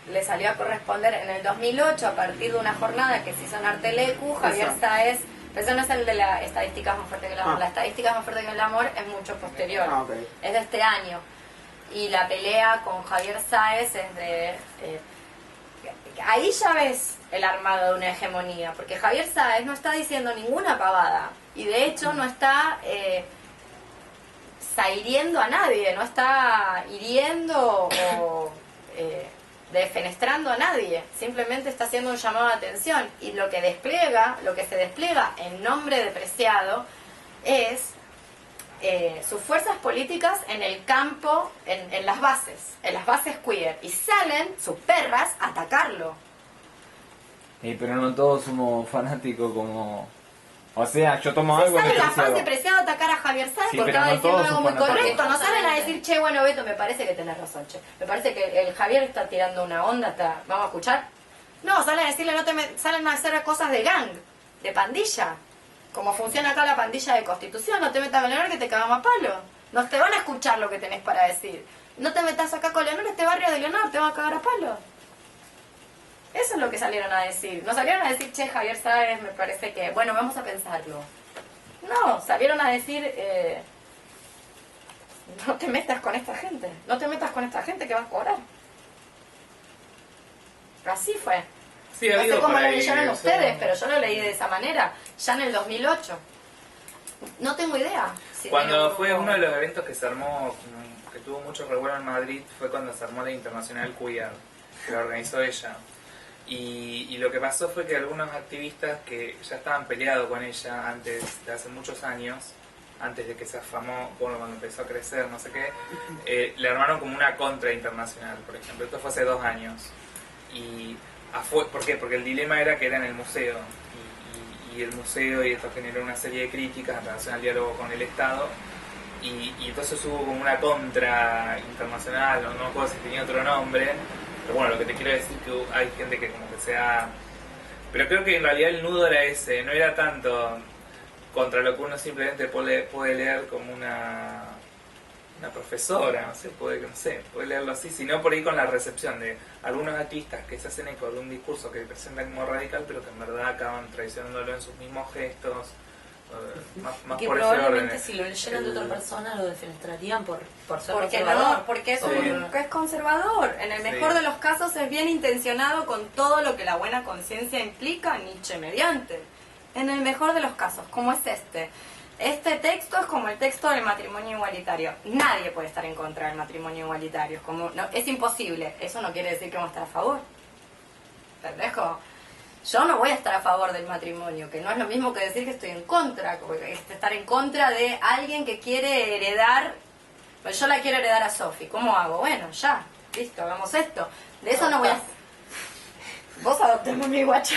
Speaker 1: le salió a corresponder en el 2008, a partir de una jornada que se hizo en Artelecu, Javier Sáez, pero eso no es el de la estadística más fuerte que el amor. La estadística más fuerte que el amor es mucho posterior,
Speaker 4: okay,
Speaker 1: es de este año. Y la pelea con Javier Sáez es de... ahí ya ves el armado de una hegemonía, porque Javier Sáez no está diciendo ninguna pavada, y de hecho no está hiriendo a nadie, no está hiriendo o defenestrando a nadie, simplemente está haciendo un llamado de atención, y lo que se despliega en nombre de Preciado es sus fuerzas políticas en el campo, en las bases queer, y salen sus perras a atacarlo.
Speaker 9: Pero no todos somos fanáticos como... O sea, yo tomo algo
Speaker 1: Sale la
Speaker 9: despreciado.
Speaker 1: fase despreciado a atacar a Javier Sáenz
Speaker 9: Sí,
Speaker 1: porque
Speaker 9: pero
Speaker 1: estaba
Speaker 9: no
Speaker 1: diciendo
Speaker 9: todos
Speaker 1: algo
Speaker 9: son
Speaker 1: muy
Speaker 9: fanáticos.
Speaker 1: correcto. No salen a decir, che, bueno, Beto, me parece que tenés razón, che. Me parece que el Javier está tirando una onda, ¿vamos a escuchar? No, salen a decirle, salen a hacer cosas de gang, de pandilla. Como funciona acá la pandilla de Constitución, no te metas con Leonor que te cagamos a palo. No te van a escuchar lo que tenés para decir. No te metas acá con Leonor, este barrio de Leonor te van a cagar a palo. Eso es lo que salieron a decir. No salieron a decir, che, Javier Sáenz, me parece que, bueno, vamos a pensarlo. No, salieron a decir, no te metas con esta gente. No te metas con esta gente que vas a cobrar. Así fue.
Speaker 8: Sí, ha
Speaker 1: No sé
Speaker 8: habido
Speaker 1: cómo
Speaker 8: por
Speaker 1: lo
Speaker 8: ahí,
Speaker 1: leyeron
Speaker 8: eso.
Speaker 1: ustedes, pero yo lo leí de esa manera, ya en el 2008. No tengo idea. si
Speaker 8: Cuando
Speaker 1: tengo-
Speaker 8: fue uno de los eventos que se armó, que tuvo mucho revuelo en Madrid, fue cuando se armó la Internacional Queer, que la organizó ella. Y lo que pasó fue que algunos activistas que ya estaban peleados con ella antes de hace muchos años, antes de que se afamó, bueno, cuando empezó a crecer, no sé qué, le armaron como una contra internacional, por ejemplo. Esto fue hace 2 años. Y ¿por qué? Porque el dilema era que era en el museo. Y el museo, y esto generó una serie de críticas en relación al diálogo con el Estado. Y entonces hubo como una contra internacional, no me acuerdo si tenía otro nombre. Pero bueno, lo que te quiero decir es que hay gente que como que sea... Pero creo que en realidad el nudo era ese, no era tanto contra lo que uno simplemente puede leer como una profesora, no sé, puede leerlo así, sino por ahí con la recepción de algunos activistas que se hacen eco de un discurso que presentan como radical, pero que en verdad acaban traicionándolo en sus mismos gestos, más
Speaker 2: Que
Speaker 8: por ese
Speaker 2: probablemente
Speaker 8: orden.
Speaker 2: si lo leyeran de otra persona lo defenestrarían por ser
Speaker 1: Porque
Speaker 2: conservador.
Speaker 1: no, porque es,
Speaker 8: Sí.
Speaker 1: es conservador. En el mejor
Speaker 8: Sí.
Speaker 1: de los casos es bien intencionado con todo lo que la buena conciencia implica, Nietzsche mediante. En el mejor de los casos, como es este. Este texto es como el texto del matrimonio igualitario. Nadie puede estar en contra del matrimonio igualitario. Es imposible. Eso no quiere decir que vamos a estar a favor. ¿Entendés? Yo no voy a estar a favor del matrimonio, que no es lo mismo que decir que estoy en contra. Estar en contra de alguien que quiere heredar. Pues yo la quiero heredar a Sofi. ¿Cómo hago? Bueno, ya. Listo, hagamos esto. De eso no voy a... Vos adoptame mi guacha.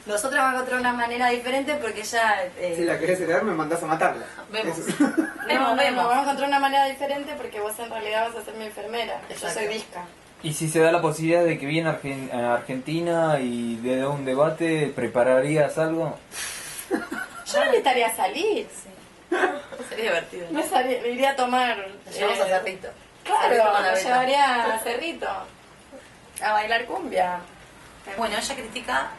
Speaker 1: Nosotros vamos a encontrar una manera diferente porque ella...
Speaker 4: Si la querés heredar, me mandás a matarla.
Speaker 2: Vemos.
Speaker 4: Eso.
Speaker 1: vamos a encontrar una manera diferente porque vos en realidad vas a ser mi enfermera. Yo soy disca.
Speaker 9: Y si se da la posibilidad de que viene a Argentina y de un debate, ¿prepararías algo?
Speaker 1: Yo no invitaría a salir.
Speaker 2: Sería divertido.
Speaker 1: No iría a tomar...
Speaker 2: Llevamos a Cerrito.
Speaker 1: Claro,
Speaker 2: Cerrito con la
Speaker 1: me
Speaker 2: Beta.
Speaker 1: llevaría a Cerrito. A bailar cumbia.
Speaker 2: Bueno, ella critica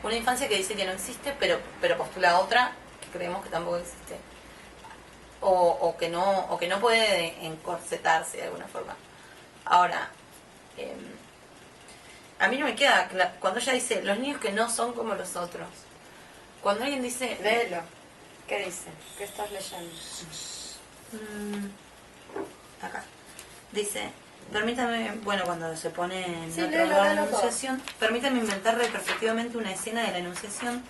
Speaker 2: una infancia que dice que no existe, pero postula otra que creemos que tampoco existe. O que no puede encorsetarse de alguna forma. Ahora, a mí no me queda claro, cuando ella dice, los niños que no son como los otros. Cuando alguien dice...
Speaker 1: Léelo. ¿Qué dice? ¿Qué estás leyendo?
Speaker 2: Acá. Dice, permítame, bueno, cuando se pone en
Speaker 1: Sí,
Speaker 2: otro
Speaker 1: léelo,
Speaker 2: lugar de
Speaker 1: léelo todo.
Speaker 2: enunciación, permítame inventar retrospectivamente una escena de la enunciación,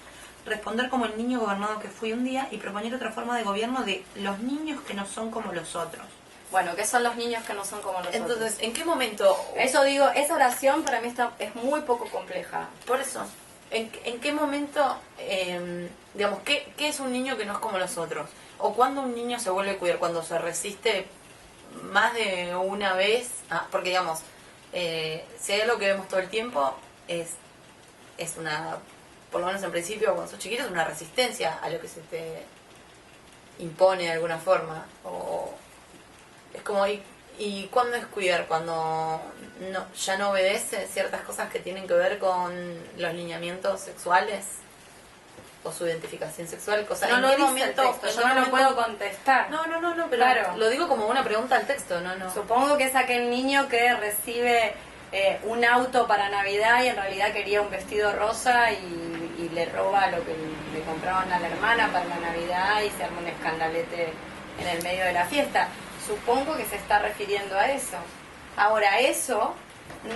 Speaker 2: responder como el niño gobernado que fui un día y proponer otra forma de gobierno de los niños que no son como los otros.
Speaker 1: Bueno, ¿qué son los niños que no son como nosotros?
Speaker 2: Entonces, ¿en qué momento?
Speaker 1: Eso digo, esa oración para mí es muy poco compleja.
Speaker 2: Por eso, ¿en qué momento, digamos, ¿qué es un niño que no es como los otros? ¿O cuándo un niño se vuelve queer? Cuando se resiste más de una vez, porque digamos, si hay algo que vemos todo el tiempo, es una, por lo menos en principio, cuando sos chiquito, es una resistencia a lo que se te impone de alguna forma. O es como, ¿y cuándo es queer? Cuando ya no obedece ciertas cosas que tienen que ver con los lineamientos sexuales o su identificación sexual, cosa
Speaker 1: No
Speaker 2: ¿en
Speaker 1: lo
Speaker 2: qué
Speaker 1: dice
Speaker 2: momento?
Speaker 1: el texto,
Speaker 2: ¿en
Speaker 1: yo
Speaker 2: qué
Speaker 1: no lo
Speaker 2: momento?
Speaker 1: puedo contestar.
Speaker 2: No, pero
Speaker 1: Claro.
Speaker 2: lo digo como una pregunta al texto, no.
Speaker 1: Supongo que es aquel niño que recibe un auto para Navidad y en realidad quería un vestido rosa y le roba lo que le compraban a la hermana para la Navidad y se arma un escandalete en el medio de la fiesta. Supongo que se está refiriendo a eso. Ahora, eso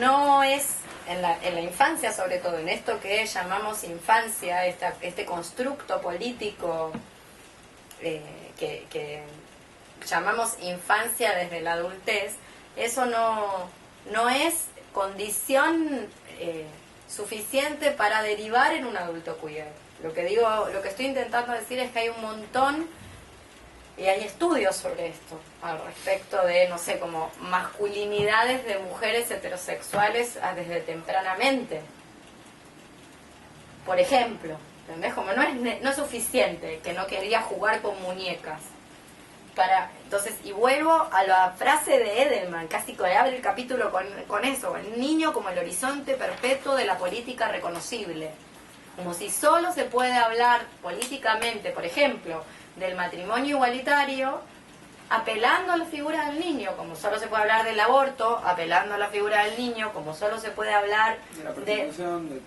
Speaker 1: no es, en la infancia sobre todo, en esto que llamamos infancia, este constructo político que llamamos infancia desde la adultez, eso no es condición suficiente para derivar en un adulto queer. Lo que estoy intentando decir es que hay un montón y hay estudios sobre esto al respecto de, no sé, como masculinidades de mujeres heterosexuales desde tempranamente. Por ejemplo, ¿entendés? Como no es suficiente que no quería jugar con muñecas. Entonces, y vuelvo a la frase de Edelman, casi que abre el capítulo con eso, el niño como el horizonte perpetuo de la política reconocible. Como si solo se puede hablar políticamente, por ejemplo, del matrimonio igualitario, apelando a la figura del niño, como solo se puede hablar del aborto, apelando a la figura del niño, como solo se puede hablar
Speaker 4: De la prostitución,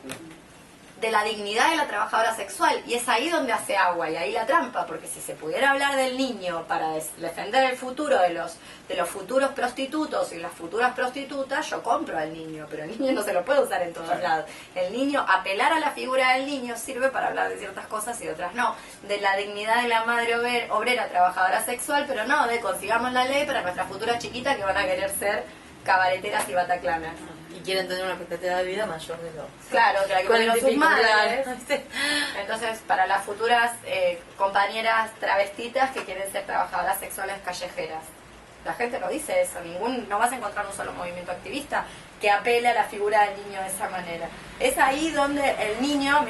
Speaker 1: de la dignidad de la trabajadora sexual. Y es ahí donde hace agua y ahí la trampa, porque si se pudiera hablar del niño para defender el futuro de los futuros prostitutos y las futuras prostitutas, yo compro al niño, pero el niño no se lo puede usar en todos lados. El niño, apelar a la figura del niño sirve para hablar de ciertas cosas y de otras no. De la dignidad de la madre obrera trabajadora sexual, pero no de consigamos la ley para nuestras futuras chiquitas que van a querer ser cabareteras y bataclanas.
Speaker 2: Y quieren tener una expectativa de vida mayor de los...
Speaker 1: Claro, que la que ponen sus
Speaker 2: 45
Speaker 1: madres.
Speaker 2: años.
Speaker 1: Entonces, para las futuras compañeras travestitas que quieren ser trabajadoras sexuales callejeras. La gente no dice eso, no vas a encontrar un solo movimiento activista que apele a la figura del niño de esa manera. Es ahí donde el niño,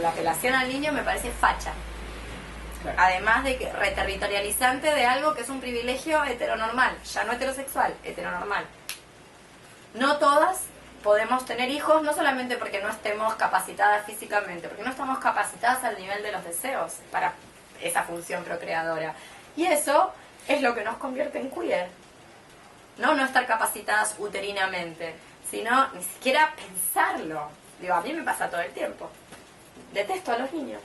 Speaker 1: la apelación al niño me parece facha.
Speaker 4: Claro.
Speaker 1: Además de que reterritorializante de algo que es un privilegio heteronormal, ya no heterosexual, heteronormal. No todas podemos tener hijos, no solamente porque no estemos capacitadas físicamente, porque no estamos capacitadas al nivel de los deseos para esa función procreadora. Y eso es lo que nos convierte en queer. No estar capacitadas uterinamente, sino ni siquiera pensarlo. Digo, a mí me pasa todo el tiempo. Detesto a los niños.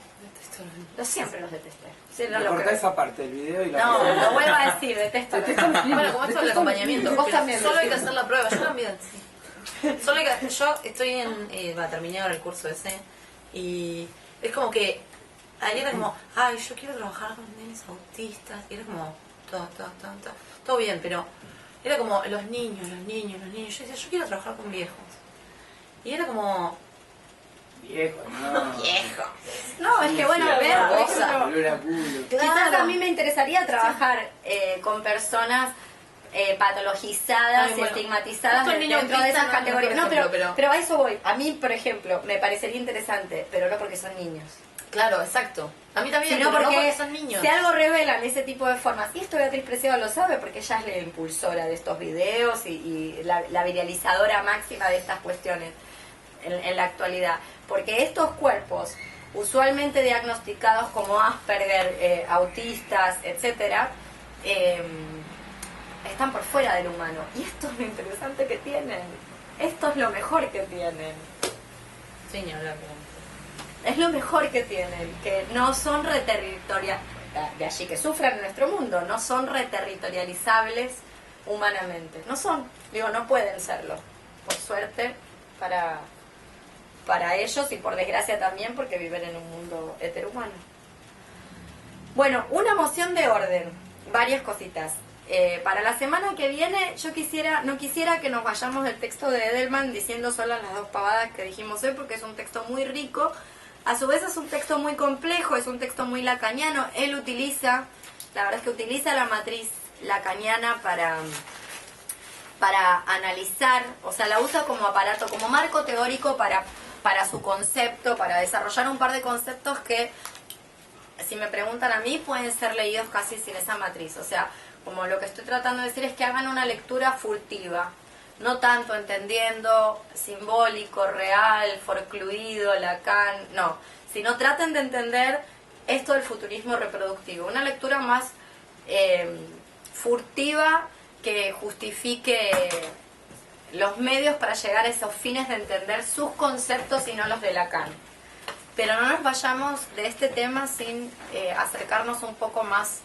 Speaker 1: Yo siempre los detesté. Sí, no lo
Speaker 4: corta
Speaker 1: creo.
Speaker 4: esa parte del video y la
Speaker 1: No, lo vuelvo a decir, detesto.
Speaker 2: Bueno, como esto del acompañamiento.
Speaker 1: Vos también.
Speaker 2: Solo hay que hacer la prueba, yo también, sí. Solo hay que, yo estoy terminé ahora el curso ese y es como que ahí era como, ay, yo quiero trabajar con nenes autistas. Y era como, todo bien, pero era como los niños. Yo decía, yo quiero trabajar con viejos. Y era como...
Speaker 4: Viejo, no.
Speaker 2: Viejo.
Speaker 1: No, es que bueno, ver, por ejemplo,
Speaker 4: Olor a culo.
Speaker 1: quizás a mí me interesaría trabajar con personas patologizadas
Speaker 2: Ay,
Speaker 1: y
Speaker 2: bueno.
Speaker 1: estigmatizadas
Speaker 2: Justo el niño
Speaker 1: dentro de
Speaker 2: autista
Speaker 1: esas
Speaker 2: no,
Speaker 1: categorías.
Speaker 2: por
Speaker 1: No,
Speaker 2: ejemplo,
Speaker 1: pero a eso voy. A mí, por ejemplo, me parecería interesante, pero no porque son niños.
Speaker 2: Claro, exacto. A mí también,
Speaker 1: Sino
Speaker 2: pero no
Speaker 1: porque
Speaker 2: son niños.
Speaker 1: si algo revelan ese tipo de formas, y esto Beatriz Preciado lo sabe porque ella es la impulsora de estos videos y la viralizadora máxima de estas cuestiones en la actualidad. Porque estos cuerpos, usualmente diagnosticados como Asperger, autistas, etcétera, están por fuera del humano. Y esto es lo interesante que tienen. Esto es lo mejor que tienen.
Speaker 2: Sí, ni hablar.
Speaker 1: Es lo mejor que tienen, que no son de allí que sufran en nuestro mundo, no son reterritorializables humanamente. No son, no pueden serlo. Por suerte, para ellos y por desgracia también porque viven en un mundo heteromano. Bueno, una moción de orden, varias cositas. Para la semana que viene yo no quisiera que nos vayamos del texto de Edelman diciendo solo las dos pavadas que dijimos hoy, porque es un texto muy rico, a su vez es un texto muy complejo, es un texto muy lacaniano. Él utiliza la matriz lacaniana para analizar, o sea, la usa como aparato, como marco teórico para su concepto, para desarrollar un par de conceptos que, si me preguntan a mí, pueden ser leídos casi sin esa matriz. O sea, como lo que estoy tratando de decir es que hagan una lectura furtiva, no tanto entendiendo simbólico, real, forcluido, Lacan, no, sino traten de entender esto del futurismo reproductivo, una lectura más furtiva que justifique los medios para llegar a esos fines de entender sus conceptos y no los de Lacan. Pero no nos vayamos de este tema sin acercarnos un poco más,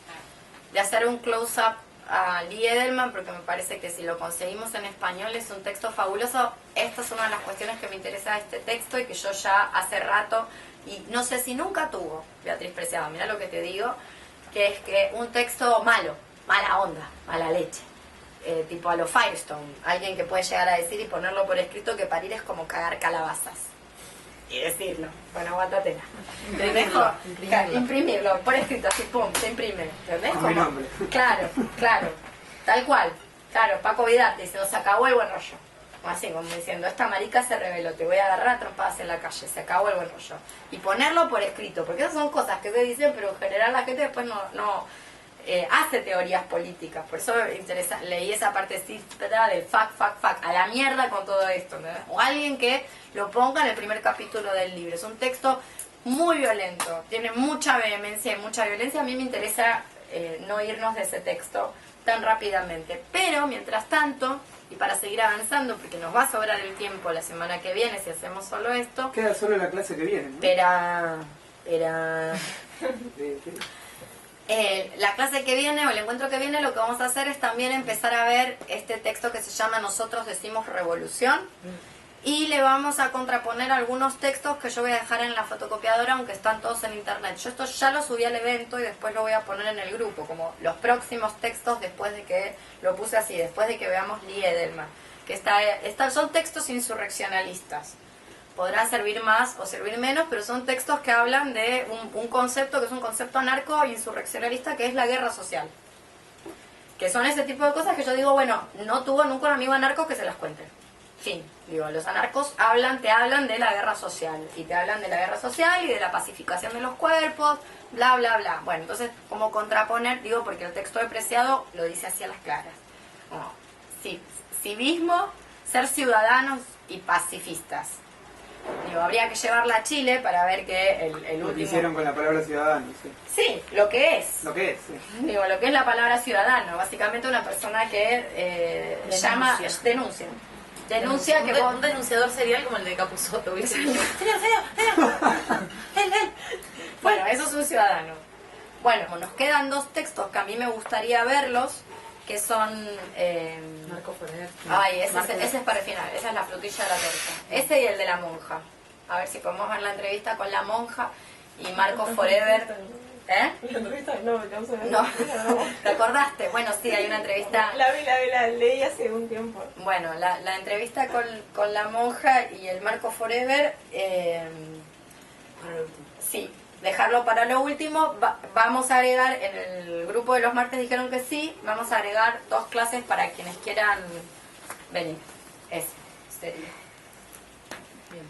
Speaker 1: de hacer un close-up a Lee Edelman, porque me parece que si lo conseguimos en español es un texto fabuloso. Esta es una de las cuestiones que me interesa de este texto y que yo ya hace rato, y no sé si nunca tuvo, Beatriz Preciado, mira lo que te digo, que es que un texto malo, mala onda, mala leche. Tipo a lo Firestone, alguien que puede llegar a decir y ponerlo por escrito que parir es como cagar calabazas. Y decirlo, bueno, aguantatela. Imprimirlo por escrito, así pum, se imprime. ¿Entendés?
Speaker 4: Con mi nombre.
Speaker 1: Claro, claro, tal cual. Claro, Paco Vidarte diciendo, se acabó el buen rollo. Así como diciendo, esta marica se reveló, te voy a agarrar a trompadas en la calle, se acabó el buen rollo. Y ponerlo por escrito, porque esas son cosas que se dicen, pero en general la gente después no hace teorías políticas. Por eso me interesa, leí esa partecita del fuck, a la mierda con todo esto, ¿no? O alguien que lo ponga en el primer capítulo del libro. Es un texto muy violento, tiene mucha vehemencia y mucha violencia. A mí me interesa no irnos de ese texto tan rápidamente. Pero, mientras tanto, y para seguir avanzando, porque nos va a sobrar el tiempo la semana que viene si hacemos solo esto...
Speaker 4: Queda solo la clase que viene, ¿no?
Speaker 1: Espera...
Speaker 4: Sí.
Speaker 1: La clase que viene o el encuentro que viene, lo que vamos a hacer es también empezar a ver este texto que se llama Nosotros decimos revolución, y le vamos a contraponer algunos textos que yo voy a dejar en la fotocopiadora, aunque están todos en internet. Yo esto ya lo subí al evento y después lo voy a poner en el grupo, como los próximos textos después de que lo puse así, después de que veamos Lee Edelman, que son textos insurreccionalistas. Podrá servir más o servir menos, pero son textos que hablan de un concepto que es un concepto anarco-insurreccionalista, que es la guerra social. Que son ese tipo de cosas que yo digo, bueno, no tuvo nunca un amigo anarco que se las cuente. Fin. Digo, los anarcos te hablan de la guerra social. Y te hablan de la guerra social y de la pacificación de los cuerpos, bla, bla, bla. Bueno, entonces, como contraponer, digo, porque el texto de Preciado lo dice así a las claras. Como, sí, civismo, ser ciudadanos y pacifistas. Digo, habría que llevarla a Chile para ver que el
Speaker 4: Lo que
Speaker 1: último...
Speaker 4: hicieron con la palabra ciudadano, sí.
Speaker 1: Sí, lo que es.
Speaker 4: Lo que es, sí.
Speaker 1: Digo, lo que es la palabra ciudadano. Básicamente una persona que denuncia que
Speaker 2: un denunciador serial como el de Capusotto, ¿viste? Señor.
Speaker 1: Bueno, eso es un ciudadano. Bueno, nos quedan dos textos que a mí me gustaría verlos, que son...
Speaker 2: Marco Forever.
Speaker 1: Ay, ese es para el final, esa es la frutilla de la torta. Ese y el de la monja. A ver si podemos ver la entrevista con la monja y Marco Forever. ¿Eh?
Speaker 5: La entrevista no, me causa
Speaker 1: No, ¿te acordaste? Bueno, sí, hay una entrevista...
Speaker 5: La leí hace un tiempo.
Speaker 1: Bueno, la entrevista con la monja y el Marco Forever, sí, dejarlo para lo último. Vamos a agregar, en el grupo de los martes dijeron que sí, vamos a agregar 2 clases para quienes quieran venir. Eso sería. Bien.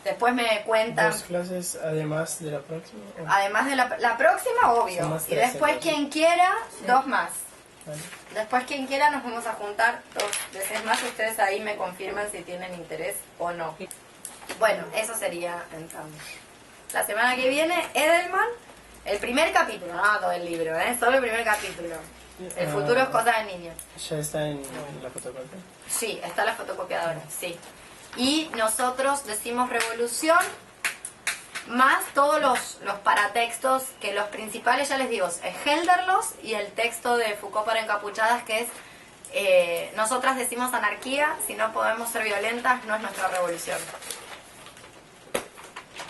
Speaker 1: Después me cuentan...
Speaker 3: 2 clases además de la próxima. ¿O?
Speaker 1: Además de la próxima, obvio.
Speaker 3: Son más
Speaker 1: Y después
Speaker 3: 13,
Speaker 1: quien quiera, 2 más.
Speaker 3: Vale.
Speaker 1: Después quien quiera nos vamos a juntar 2 veces más. Ustedes ahí me confirman si tienen interés o no. Bueno, eso sería entonces. La semana que viene, Edelman, el primer capítulo, no todo el libro, solo el primer capítulo. El futuro es cosa de niños.
Speaker 3: ¿Ya está en la fotocopia?
Speaker 1: Sí, está la fotocopiadora, sí. Y nosotros decimos revolución, más todos los paratextos, que los principales, ya les digo, es Helderlos y el texto de Foucault para encapuchadas, que es nosotras decimos anarquía, si no podemos ser violentas, no es nuestra revolución.